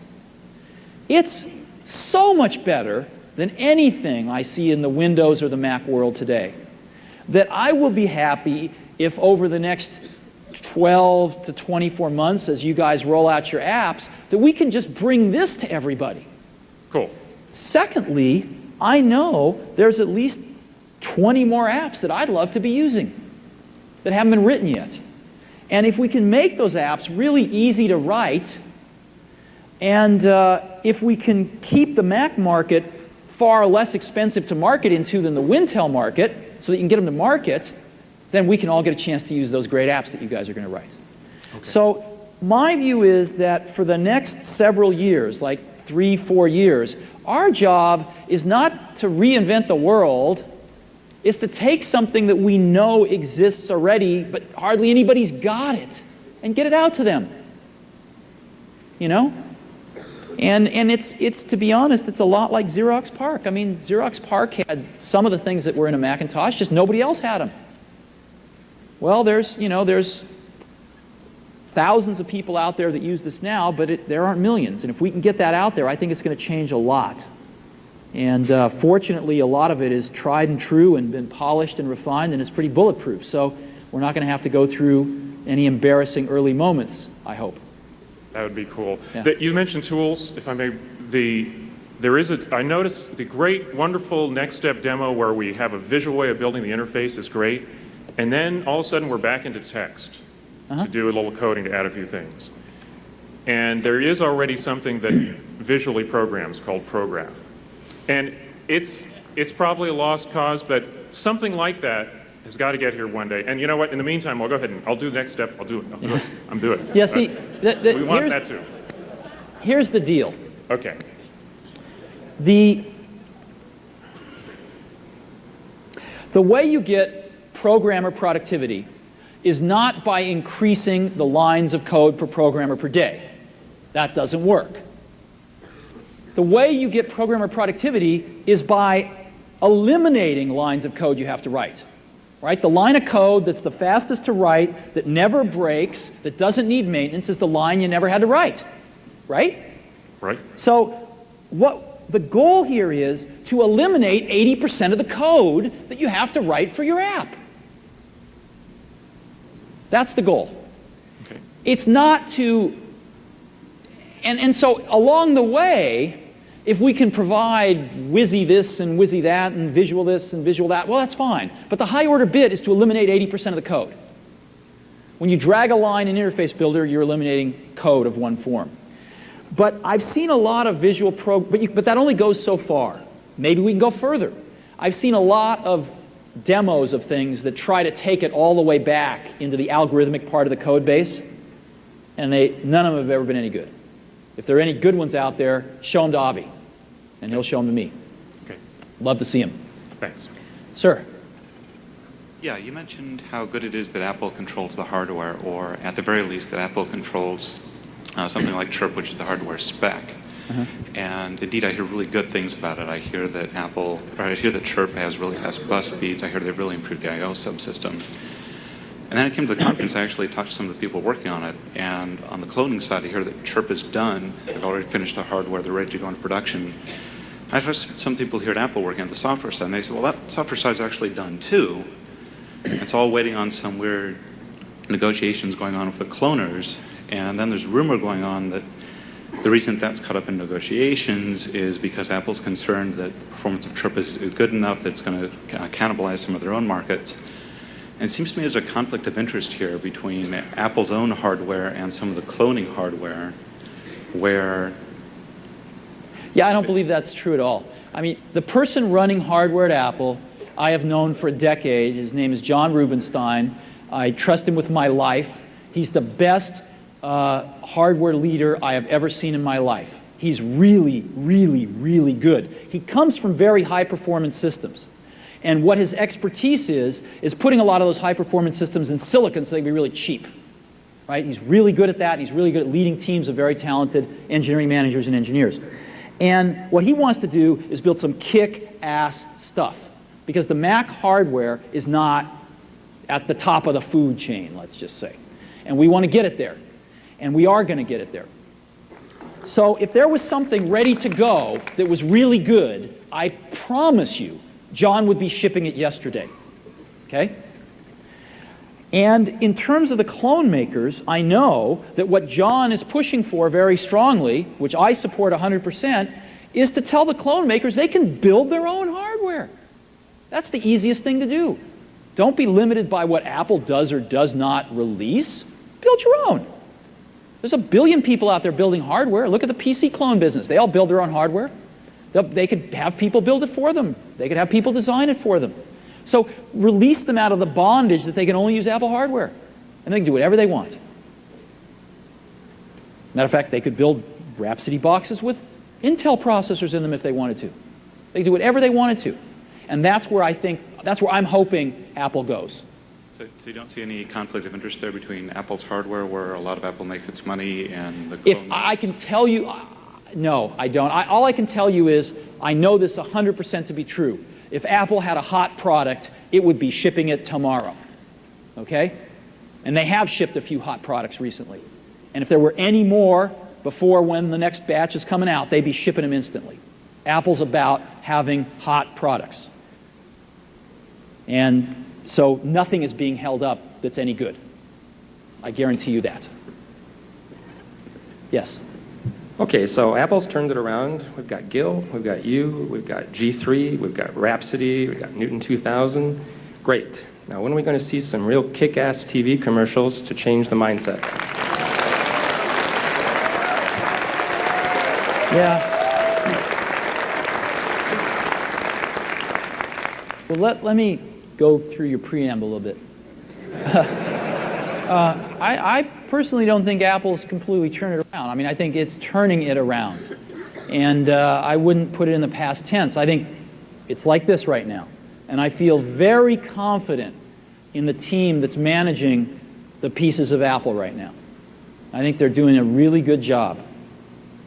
Speaker 4: It's so much better than anything I see in the Windows or the Mac world today that I will be happy if over the next 12 to 24 months as you guys roll out your apps, that we can just bring this to everybody.
Speaker 12: Cool.
Speaker 4: Secondly, I know there's at least 20 more apps that I'd love to be using that haven't been written yet. And if we can make those apps really easy to write, and if we can keep the Mac market far less expensive to market into than the Wintel market, so that you can get them to market, then we can all get a chance to use those great apps that you guys are going to write. Okay. So my view is that for the next several years, like 3-4 years, our job is not to reinvent the world, is to take something that we know exists already, but hardly anybody's got it, and get it out to them. You know? And it's to be honest, it's a lot like Xerox PARC. I mean, Xerox PARC had some of the things that were in a Macintosh, just nobody else had them. Well, there's thousands of people out there that use this now, but there aren't millions. And if we can get that out there, I think it's going to change a lot. And fortunately, a lot of it is tried and true and been polished and refined, and it's pretty bulletproof. So we're not going to have to go through any embarrassing early moments, I hope.
Speaker 12: That would be cool.
Speaker 4: Yeah.
Speaker 12: You mentioned tools, if I may. I noticed the great, wonderful next step demo where we have a visual way of building the interface is great. And then all of a sudden we're back into text to do a little coding to add a few things. And there is already something that visually programs called Prograph. And it's probably a lost cause, but something like that has got to get here one day. And you know what? In the meantime, I'll go ahead and I'll do the next step. I'll do it. I'm doing it.
Speaker 4: Yeah, see,
Speaker 12: we want that too.
Speaker 4: Here's the deal.
Speaker 12: Okay.
Speaker 4: The way you get programmer productivity is not by increasing the lines of code per programmer per day. That doesn't work. The way you get programmer productivity is by eliminating lines of code you have to write. Right? The line of code that's the fastest to write, that never breaks, that doesn't need maintenance, is the line you never had to write. Right?
Speaker 12: Right.
Speaker 4: So the goal here is to eliminate 80% of the code that you have to write for your app. That's the goal.
Speaker 12: Okay.
Speaker 4: It's not to, and so along the way, if we can provide WYSI this and WYSI that and visual this and visual that, well, that's fine. But the high order bit is to eliminate 80% of the code. When you drag a line in Interface Builder, you're eliminating code of one form. But I've seen a lot of visual but that only goes so far. Maybe we can go further. I've seen a lot of demos of things that try to take it all the way back into the algorithmic part of the code base, and none of them have ever been any good. If there are any good ones out there, show them to Avi, and he'll show them to me.
Speaker 12: Okay.
Speaker 4: Love to see them.
Speaker 12: Thanks.
Speaker 4: Sir.
Speaker 13: Yeah, you mentioned how good it is that Apple controls the hardware, or at the very least that Apple controls something like Chirp, which is the hardware spec. And indeed, I hear really good things about it. I hear that Chirp has really fast bus speeds. I hear they've really improved the I/O subsystem. And then I came to the conference. I actually talked to some of the people working on it. And on the cloning side, I hear that Chirp is done. They've already finished the hardware. They're ready to go into production. I talked to some people here at Apple working on the software side, and they said, well, that software side is actually done too. It's all waiting on some weird negotiations going on with the cloners. And then there's a rumor going on that the reason that's caught up in negotiations is because Apple's concerned that the performance of Chirp is good enough that it's going to cannibalize some of their own markets. And it seems to me there's a conflict of interest here between Apple's own hardware and some of the cloning hardware where...
Speaker 4: Yeah, I don't believe that's true at all. I mean, the person running hardware at Apple, I have known for a decade. His name is John Rubinstein. I trust him with my life. He's the best hardware leader I have ever seen in my life. He's really, really, really good. He comes from very high-performance systems. And what his expertise is putting a lot of those high-performance systems in silicon so they can be really cheap. Right? He's really good at that. He's really good at leading teams of very talented engineering managers and engineers. And what he wants to do is build some kick-ass stuff. Because the Mac hardware is not at the top of the food chain, let's just say. And we want to get it there. And we are going to get it there. So if there was something ready to go that was really good, I promise you, John would be shipping it yesterday. Okay? And in terms of the clone makers, I know that what John is pushing for very strongly, which I support 100%, is to tell the clone makers they can build their own hardware. That's the easiest thing to do. Don't be limited by what Apple does or does not release. Build your own. There's a billion people out there building hardware. Look at the PC clone business. They all build their own hardware. They could have people build it for them. They could have people design it for them. So release them out of the bondage that they can only use Apple hardware. And they can do whatever they want. Matter of fact, they could build Rhapsody boxes with Intel processors in them if they wanted to. They could do whatever they wanted to. And that's where I'm hoping Apple goes.
Speaker 13: So you don't see any conflict of interest there between Apple's hardware, where a lot of Apple makes its money, and the clone?
Speaker 4: If I can tell you, no, I don't. All I can tell you is I know this 100% to be true. If Apple had a hot product, it would be shipping it tomorrow, okay? And they have shipped a few hot products recently. And if there were any more before when the next batch is coming out, they'd be shipping them instantly. Apple's about having hot products. And so nothing is being held up that's any good. I guarantee you that. Yes?
Speaker 14: Okay, so Apple's turned it around. We've got Gil, we've got you, we've got G3, we've got Rhapsody, we've got Newton 2000. Great. Now, when are we going to see some real kick-ass TV commercials to change the mindset?
Speaker 4: Yeah. Well, let me go through your preamble a little bit. I personally don't think Apple's completely turned it around. I mean, I think it's turning it around. And I wouldn't put it in the past tense. I think it's like this right now. And I feel very confident in the team that's managing the pieces of Apple right now. I think they're doing a really good job.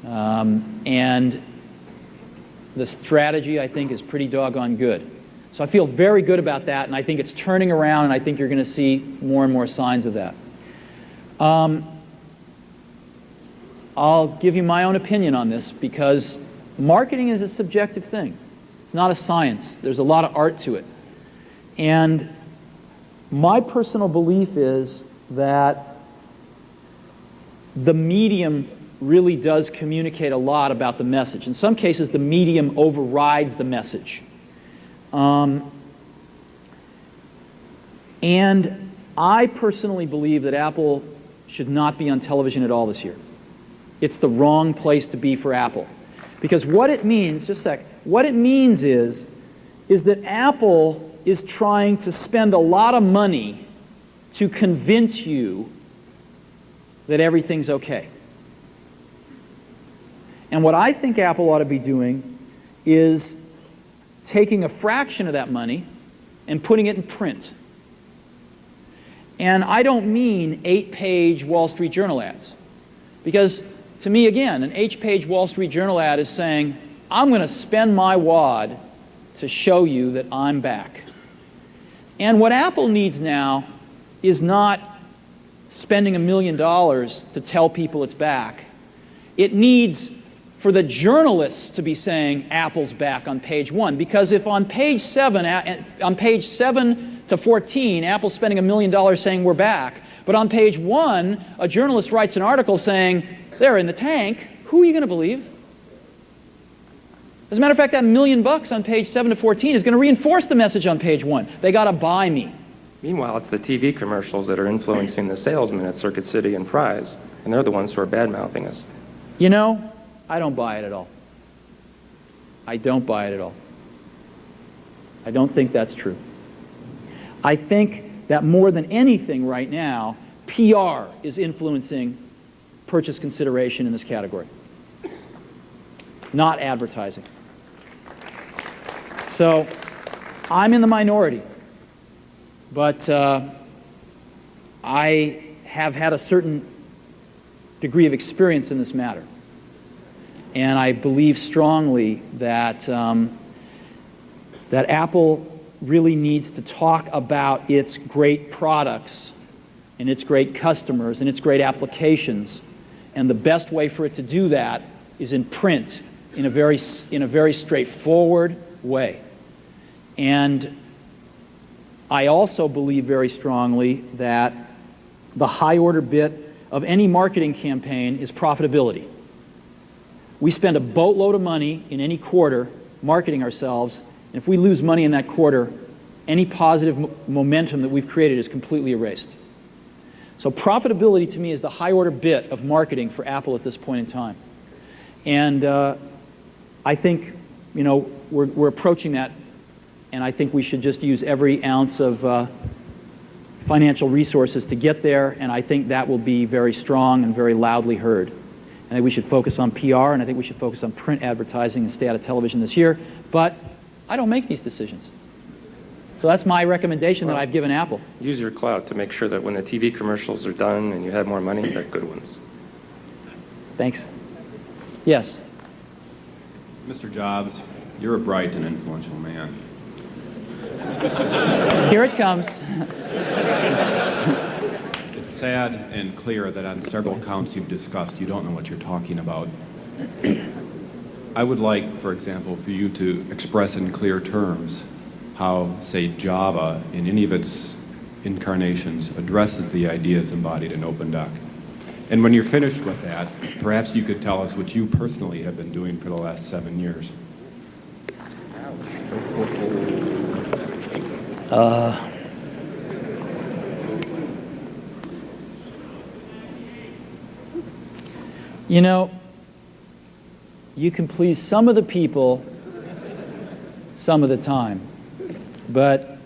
Speaker 4: And the strategy, I think, is pretty doggone good. So I feel very good about that, and I think it's turning around, and I think you're going to see more and more signs of that. I'll give you my own opinion on this, because marketing is a subjective thing. It's not a science. There's a lot of art to it. And my personal belief is that the medium really does communicate a lot about the message. In some cases, the medium overrides the message. And I personally believe that Apple should not be on television at all this year. It's the wrong place to be for Apple. Because what it means, just a sec, what it means is that Apple is trying to spend a lot of money to convince you that everything's okay. And what I think Apple ought to be doing is taking a fraction of that money and putting it in print. And I don't mean 8-page Wall Street Journal ads. Because to me, again, an 8-page Wall Street Journal ad is saying, I'm going to spend my wad to show you that I'm back. And what Apple needs now is not spending $1 million to tell people it's back. It needs for the journalists to be saying Apple's back on page 1. Because if on page 7 to 14, Apple's spending $1 million saying we're back, but on page 1, a journalist writes an article saying they're in the tank, who are you going to believe? As a matter of fact, that $1 million on page 7 to 14 is going to reinforce the message on page 1. They got to buy me.
Speaker 14: Meanwhile, it's the TV commercials that are influencing the salesmen at Circuit City and Fry's, and they're the ones who are bad-mouthing us.
Speaker 4: You know, I don't buy it at all. I don't buy it at all. I don't think that's true. I think that more than anything right now, PR is influencing purchase consideration in this category, not advertising. So I'm in the minority, but I have had a certain degree of experience in this matter. And I believe strongly that, that Apple really needs to talk about its great products and its great customers and its great applications. And the best way for it to do that is in print, in a very straightforward way. And I also believe very strongly that the high order bit of any marketing campaign is profitability. We spend a boatload of money in any quarter marketing ourselves, and if we lose money in that quarter, any positive momentum that we've created is completely erased. So profitability to me is the high order bit of marketing for Apple at this point in time. And I think, we're approaching that, and I think we should just use every ounce of financial resources to get there, and I think that will be very strong and very loudly heard. I think we should focus on PR, and I think we should focus on print advertising and stay out of television this year, but I don't make these decisions. So that's my recommendation that I've given Apple.
Speaker 14: Use your clout to make sure that when the TV commercials are done and you have more money, they're good ones.
Speaker 4: Thanks. Yes.
Speaker 15: Mr. Jobs, you're a bright and influential man.
Speaker 4: Here it comes.
Speaker 15: It's sad and clear that on several counts you've discussed, you don't know what you're talking about. I would like, for example, for you to express in clear terms how, say, Java, in any of its incarnations, addresses the ideas embodied in OpenDoc. And when you're finished with that, perhaps you could tell us what you personally have been doing for the last 7 years.
Speaker 4: You can please some of the people some of the time, but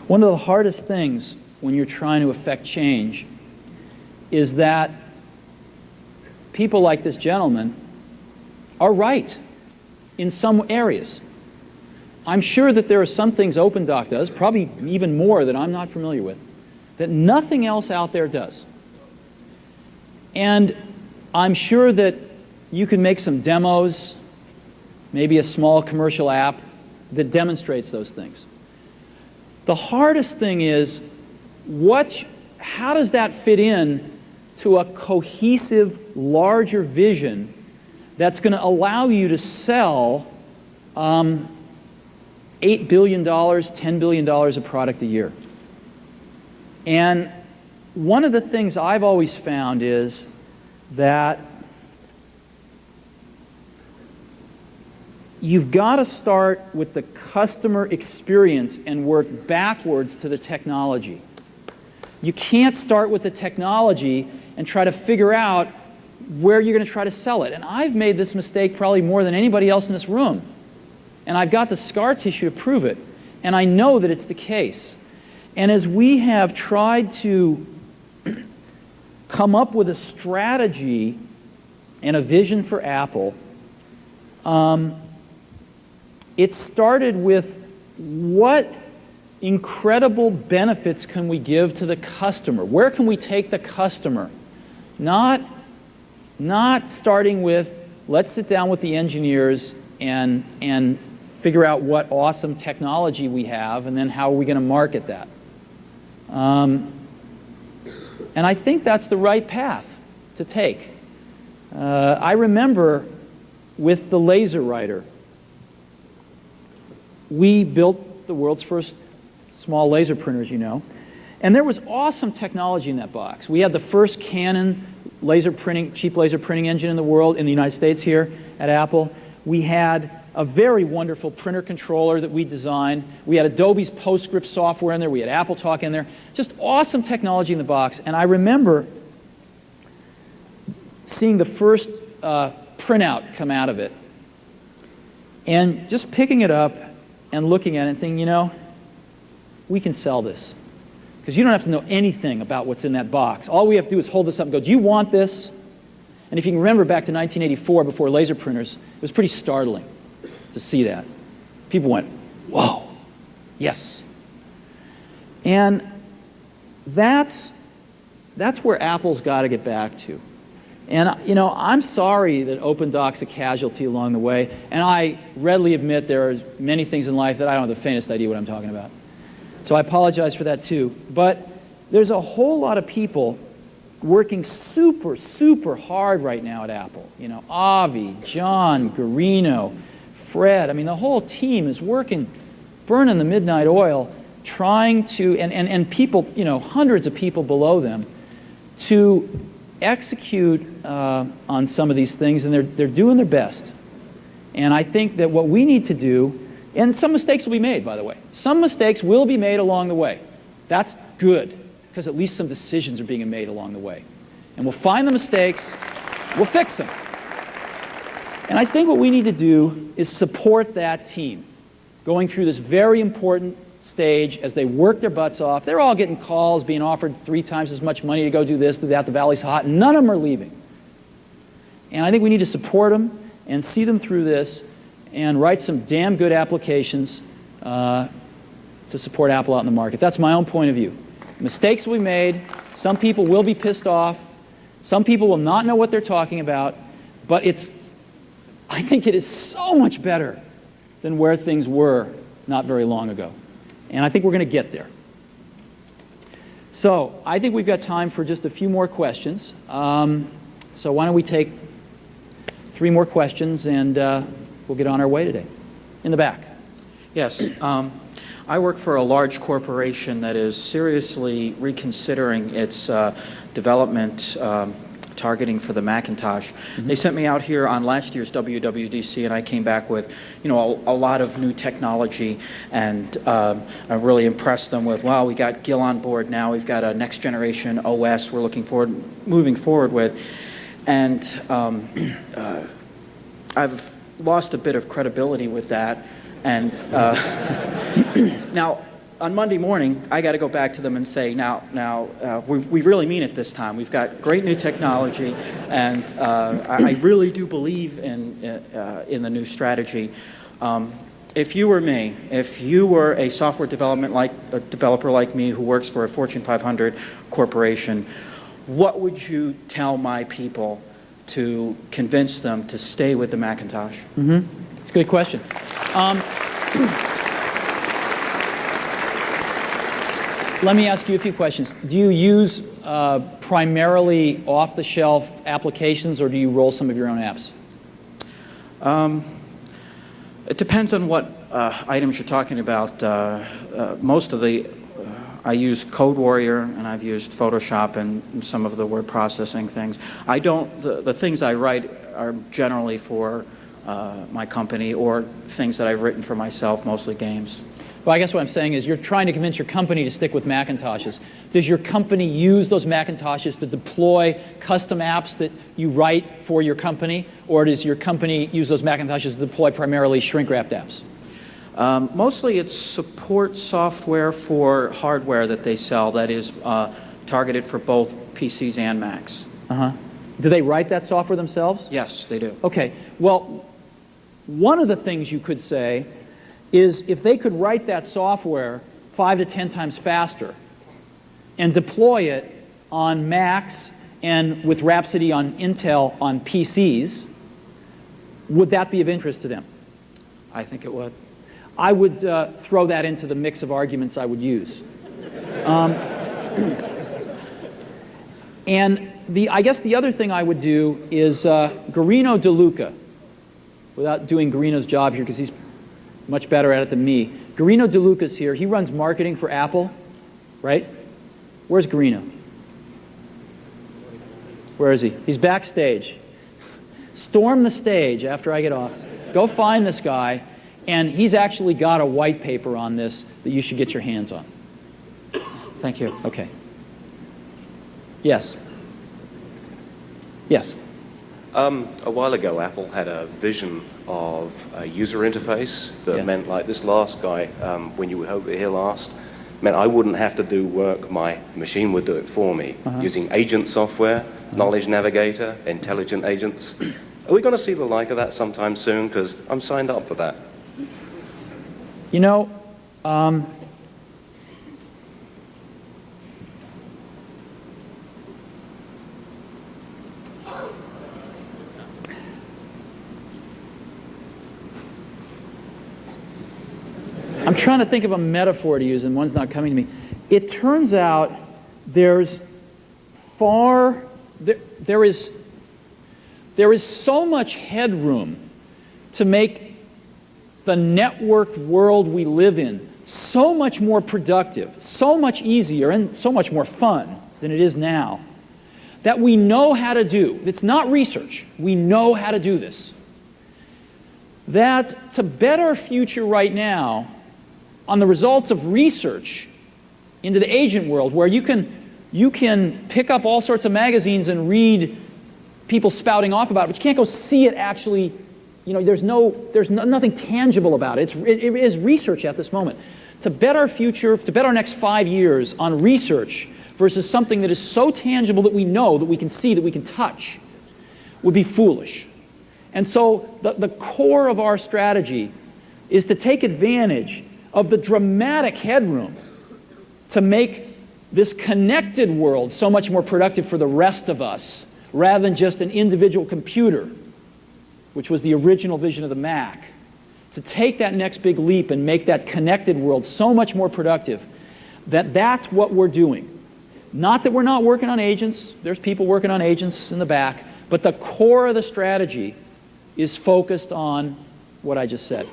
Speaker 4: one of the hardest things when you're trying to affect change is that people like this gentleman are right in some areas. I'm sure that there are some things OpenDoc does, probably even more that I'm not familiar with, that nothing else out there does. And I'm sure that you can make some demos, maybe a small commercial app that demonstrates those things. The hardest thing is, how does that fit in to a cohesive, larger vision that's going to allow you to sell $8 billion, $10 billion of product a year? And one of the things I've always found is that you've got to start with the customer experience and work backwards to the technology. You can't start with the technology and try to figure out where you're going to try to sell it. And I've made this mistake probably more than anybody else in this room. And I've got the scar tissue to prove it. And I know that it's the case. And as we have tried to come up with a strategy and a vision for Apple, it started with what incredible benefits can we give to the customer? Where can we take the customer? Not starting with, let's sit down with the engineers and figure out what awesome technology we have, and then how are we going to market that? And I think that's the right path to take. I remember with the laser writer, we built the world's first small laser printers, and there was awesome technology in that box. We had the first Canon cheap laser printing engine in the world, in the United States here at Apple. We had a very wonderful printer controller that we designed. We had Adobe's PostScript software in there. We had AppleTalk in there. Just awesome technology in the box. And I remember seeing the first printout come out of it and just picking it up and looking at it and thinking, we can sell this. Because you don't have to know anything about what's in that box. All we have to do is hold this up and go, do you want this? And if you can remember back to 1984, before laser printers, it was pretty startling to see that. People went, whoa, yes. And that's where Apple's got to get back to. And, I'm sorry that OpenDoc's a casualty along the way, and I readily admit there are many things in life that I don't have the faintest idea what I'm talking about. So I apologize for that too. But there's a whole lot of people working super, super hard right now at Apple. You know, Avi, John, Garino, Fred, I mean, the whole team is working, burning the midnight oil, trying to, and people, you know, hundreds of people below them, to execute on some of these things, and they're doing their best. And I think that what we need to do, and some mistakes will be made, by the way. Some mistakes will be made along the way. That's good, because at least some decisions are being made along the way. And we'll find the mistakes, we'll fix them. And I think what we need to do is support that team going through this very important stage as they work their butts off. They're all getting calls, being offered 3 times as much money to go do this, do that, the valley's hot, and none of them are leaving. And I think we need to support them and see them through this and write some damn good applications to support Apple out in the market. That's my own point of view. Mistakes will be made. Some people will be pissed off. Some people will not know what they're talking about. But I think it is so much better than where things were not very long ago. And I think we're going to get there. So I think we've got time for just a few more questions. So why don't we take 3 more questions, and we'll get on our way today. In the back.
Speaker 16: Yes. I work for a large corporation that is seriously reconsidering its development targeting for the Macintosh. They sent me out here on last year's WWDC, and I came back with, you know, a lot of new technology, and I really impressed them with, wow, we got Gil on board now, we've got a next generation OS we're moving forward with, and I've lost a bit of credibility with that, and now, on Monday morning, I got to go back to them and say, we really mean it this time. We've got great new technology, and I really do believe in the new strategy. If you were me, if you were a software developer like me who works for a Fortune 500 corporation, what would you tell my people to convince them to stay with the Macintosh?
Speaker 4: It's a good question. Let me ask you a few questions. Do you use primarily off-the-shelf applications, or do you roll some of your own apps?
Speaker 16: It depends on what items you're talking about. Most of I use Code Warrior, and I've used Photoshop and some of the word processing things. The things I write are generally for my company, or things that I've written for myself, mostly games.
Speaker 4: Well, I guess what I'm saying is you're trying to convince your company to stick with Macintoshes. Does your company use those Macintoshes to deploy custom apps that you write for your company, or does your company use those Macintoshes to deploy primarily shrink-wrapped apps?
Speaker 16: Mostly it's support software for hardware that they sell that is targeted for both PCs and Macs.
Speaker 4: Do they write that software themselves?
Speaker 16: Yes, they do.
Speaker 4: Okay. Well, one of the things you could say is if they could write that software 5 to 10 times faster and deploy it on Macs and with Rhapsody on Intel on PCs, would that be of interest to them?
Speaker 16: I think it would.
Speaker 4: I would throw that into the mix of arguments I would use. And I guess the other thing I would do is Garino DeLuca, without doing Garino's job here because he's much better at it than me. Garino DeLuca's here. He runs marketing for Apple, right? Where's Garino? Where is he? He's backstage. Storm the stage after I get off. Go find this guy, and he's actually got a white paper on this that you should get your hands on.
Speaker 16: Thank you.
Speaker 4: Okay. Yes. Yes.
Speaker 17: A while ago, Apple had a vision of a user interface that meant, like this last guy, when you were over here last, meant I wouldn't have to do work, my machine would do it for me, using agent software, Knowledge Navigator, intelligent agents. Are we going to see the like of that sometime soon? Because I'm signed up for that.
Speaker 4: You know, I'm trying to think of a metaphor to use, and one's not coming to me. It turns out there's there is so much headroom to make the networked world we live in so much more productive, so much easier, and so much more fun than it is now, that we know how to do. It's not research. We know how to do this. That to bet our future right now on the results of research into the agent world, where you can pick up all sorts of magazines and read people spouting off about it, but you can't go see it actually. You know, there's nothing tangible about it. It is research at this moment. To bet our future, to bet our next 5 years on research versus something that is so tangible that we know, that we can see, that we can touch, would be foolish. And so the core of our strategy is to take advantage of the dramatic headroom to make this connected world so much more productive for the rest of us, rather than just an individual computer, which was the original vision of the Mac. To take that next big leap and make that connected world so much more productive, that's what we're doing. Not that we're not working on agents. There's people working on agents in the back. But the core of the strategy is focused on what I just said.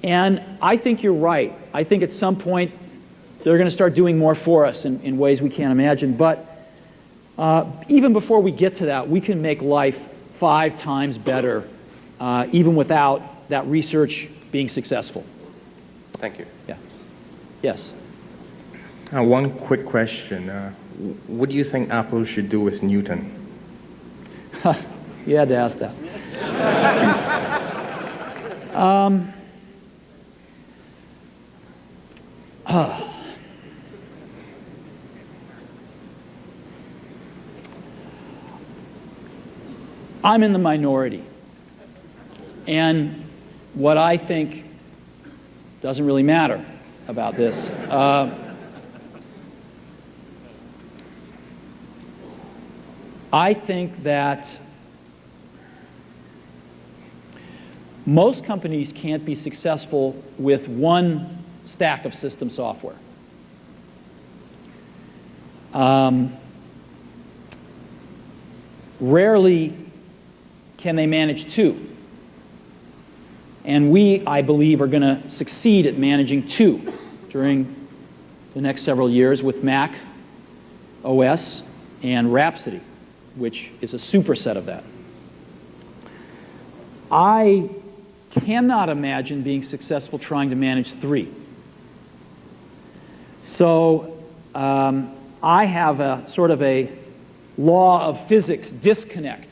Speaker 4: And I think you're right. I think at some point they're going to start doing more for us in ways we can't imagine. But even before we get to that, we can make life 5 times better, even without that research being successful.
Speaker 17: Thank you.
Speaker 4: Yeah. Yes.
Speaker 18: One quick question. What do you think Apple should do with Newton?
Speaker 4: You had to ask that. I'm in the minority. And what I think doesn't really matter about this. I think that most companies can't be successful with one stack of system software. Rarely can they manage 2. And we, I believe, are going to succeed at managing 2 during the next several years with Mac OS and Rhapsody, which is a superset of that. I cannot imagine being successful trying to manage 3. So I have a sort of a law of physics disconnect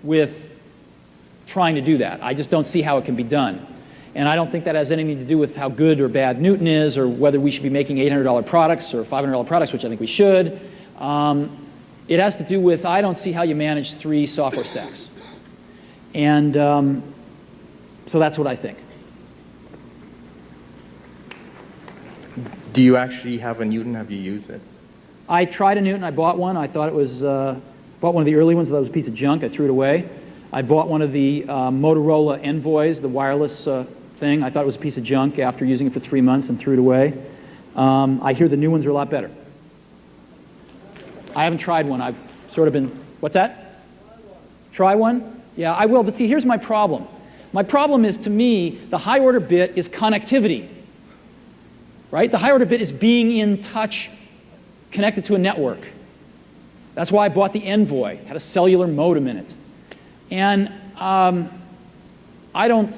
Speaker 4: with trying to do that. I just don't see how it can be done. And I don't think that has anything to do with how good or bad Newton is, or whether we should be making $800 products or $500 products, which I think we should. It has to do with, I don't see how you manage 3 software stacks. And so that's what I think.
Speaker 18: Do you actually have a Newton? Have you used it?
Speaker 4: I tried a Newton. I bought one. I thought it was, bought one of the early ones. That was a piece of junk. I threw it away. I bought one of the Motorola Envoys, the wireless thing. I thought it was a piece of junk after using it for 3 months and threw it away. I hear the new ones are a lot better. I haven't tried one. I've sort of been, what's that? Try one? Yeah, I will. But see, here's my problem. My problem is, to me, the high order bit is connectivity. Right? The high order bit is being in touch, connected to a network. That's why I bought the Envoy. It had a cellular modem in it. And I don't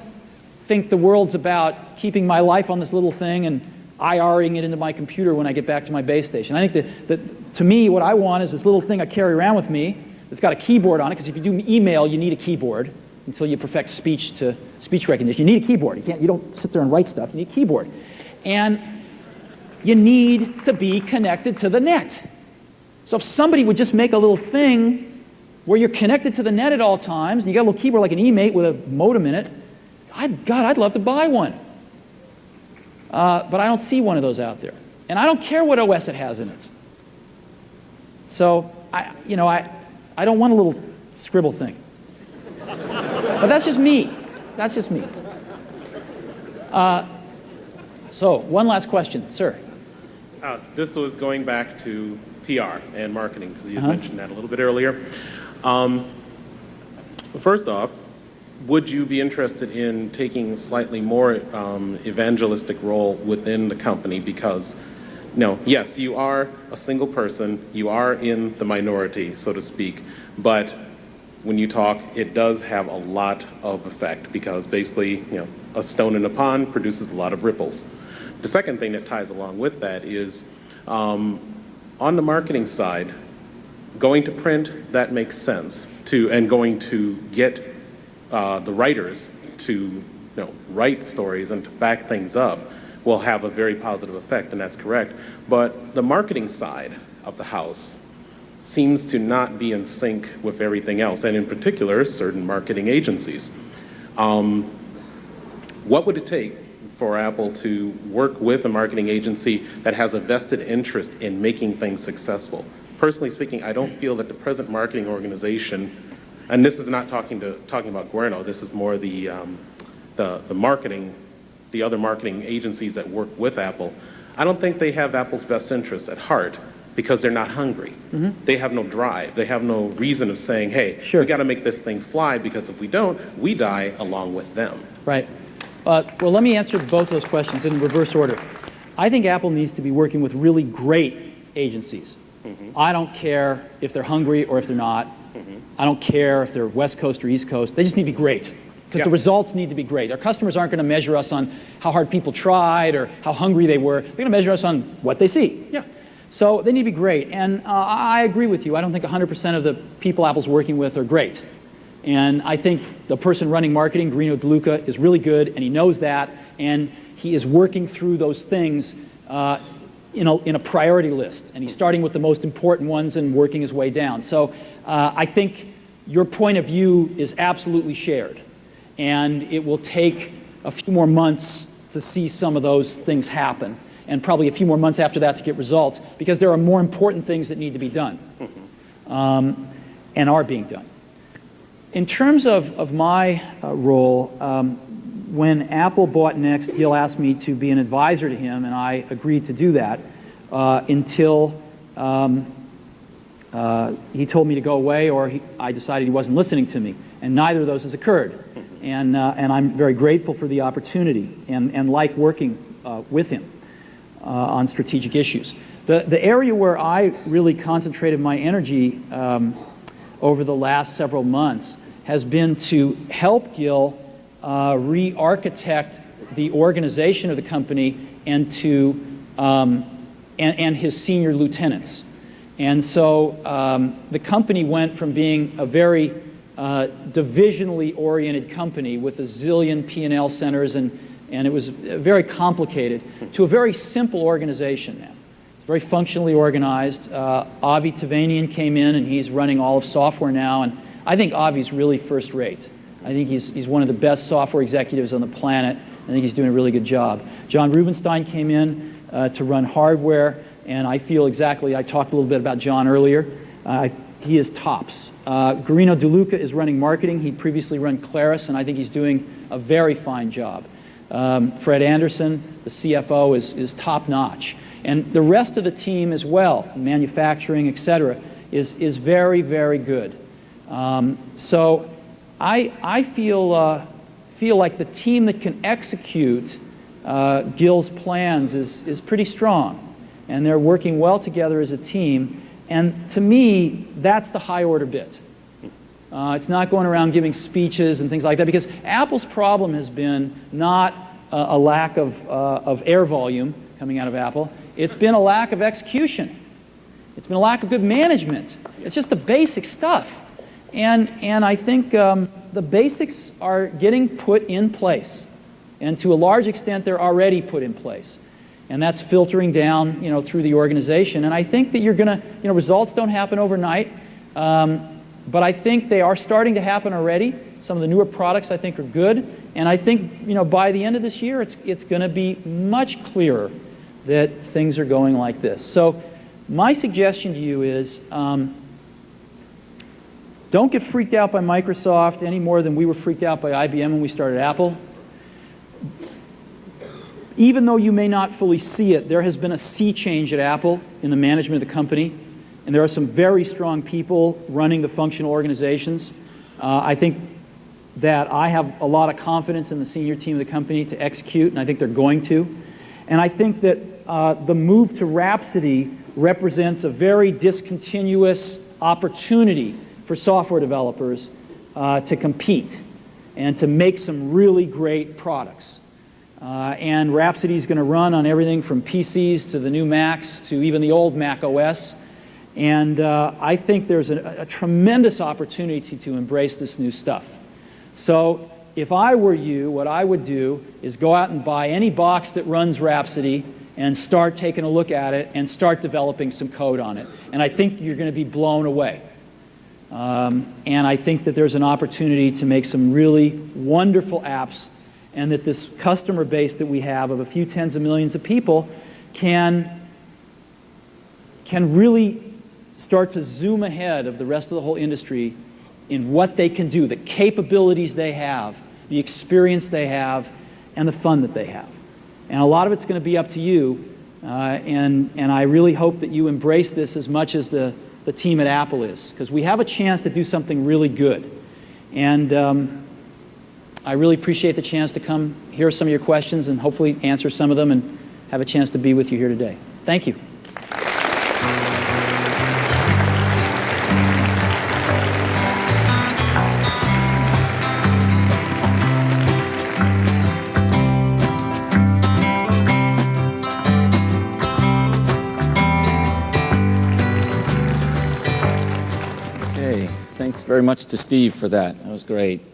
Speaker 4: think the world's about keeping my life on this little thing and IRing it into my computer when I get back to my base station. I think that to me, what I want is this little thing I carry around with me that's got a keyboard on it, because if you do email, you need a keyboard until you perfect speech to speech recognition. You need a keyboard. You don't sit there and write stuff. You need a keyboard. And you need to be connected to the net. So if somebody would just make a little thing where you're connected to the net at all times, and you got a little keyboard like an eMate with a modem in it, God, I'd love to buy one. But I don't see one of those out there. And I don't care what OS it has in it. So, I don't want a little scribble thing. But that's just me. That's just me. So, one last question, sir.
Speaker 18: This was going back to
Speaker 19: PR and marketing, because you had mentioned that a little bit earlier. First off, would you be interested in taking a slightly more evangelistic role within the company? Because, yes, you are a single person, you are in the minority, so to speak, but when you talk, it does have a lot of effect, because basically, a stone in a pond produces a lot of ripples. The second thing that ties along with that is, on the marketing side, going to print, that makes sense, and going to get the writers to write stories and to back things up will have a very positive effect, and that's correct. But the marketing side of the house seems to not be in sync with everything else, and in particular, certain marketing agencies. What would it take for Apple to work with a marketing agency that has a vested interest in making things successful? Personally speaking, I don't feel that the present marketing organization, and this is not talking about Guerno, this is more the marketing, the other marketing agencies that work with Apple. I don't think they have Apple's best interests at heart, because they're not hungry. They have no drive. They have no reason of saying, hey, we got to make this thing fly, because if we don't, we die along with them.
Speaker 4: Right. Well, let me answer both those questions in reverse order. I think Apple needs to be working with really great agencies. I don't care if they're hungry or if they're not. I don't care if they're West Coast or East Coast. They just need to be great, because the results need to be great. Our customers aren't going to measure us on how hard people tried or how hungry they were. They're going to measure us on what they see. So they need to be great. And I agree with you. I don't think 100% of the people Apple's working with are great. And I think the person running marketing, Guerno DeLuca, is really good, and he knows that, and he is working through those things in a priority list. And he's starting with the most important ones and working his way down. So I think your point of view is absolutely shared. And it will take a few more months to see some of those things happen, and probably a few more months after that to get results, because there are more important things that need to be done and are being done. In terms of my role, when Apple bought Next, Gil asked me to be an advisor to him, and I agreed to do that until he told me to go away, or I decided he wasn't listening to me, and neither of those has occurred. And I'm very grateful for the opportunity and like working with him on strategic issues. The area where I really concentrated my energy over the last several months has been to help Gil re-architect the organization of the company and his senior lieutenants. And so the company went from being a very divisionally oriented company with a zillion P&L centers, and it was very complicated, to a very simple organization now. It's very functionally organized. Avi Tavanian came in, and he's running all of software now, and I think Avi's really first rate. I think he's one of the best software executives on the planet. I think he's doing a really good job. John Rubinstein came in to run hardware, and I feel exactly, I talked a little bit about John earlier. He is tops. Guerno DeLuca is running marketing. He previously ran Claris, and I think he's doing a very fine job. Fred Anderson, the CFO, is top-notch. And the rest of the team as well, manufacturing, et cetera, is very, very good. So I feel like the team that can execute Gil's plans is pretty strong, and they're working well together as a team. And to me, that's the high-order bit. It's not going around giving speeches and things like that, because Apple's problem has been not a lack of air volume coming out of Apple. It's been a lack of execution. It's been a lack of good management. It's just the basic stuff. And I think the basics are getting put in place. And to a large extent, they're already put in place. And that's filtering down, through the organization. And I think that you're going to, results don't happen overnight. But I think they are starting to happen already. Some of the newer products, I think, are good. And I think, by the end of this year, it's going to be much clearer that things are going like this. So my suggestion to you is don't get freaked out by Microsoft any more than we were freaked out by IBM when we started Apple. Even though you may not fully see it, there has been a sea change at Apple in the management of the company. and there are some very strong people running the functional organizations. I think that I have a lot of confidence in the senior team of the company to execute, and I think they're going to. And I think that the move to Rhapsody represents a very discontinuous opportunity for software developers to compete and to make some really great products. And Rhapsody is going to run on everything from PCs to the new Macs to even the old Mac OS. And I think there's a tremendous opportunity to embrace this new stuff. So if I were you, what I would do is go out and buy any box that runs Rhapsody and start taking a look at it and start developing some code on it. And I think you're going to be blown away. And I think that there's an opportunity to make some really wonderful apps, and that this customer base that we have of a few tens of millions of people can really start to zoom ahead of the rest of the whole industry in what they can do, the capabilities they have, the experience they have, and the fun that they have. And a lot of it's going to be up to you, and I really hope that you embrace this as much as the team at Apple is, because we have a chance to do something really good. And I really appreciate the chance to come hear some of your questions and hopefully answer some of them and have a chance to be with you here today. Thank you.
Speaker 3: Okay, thanks very much to Steve for that. That was great.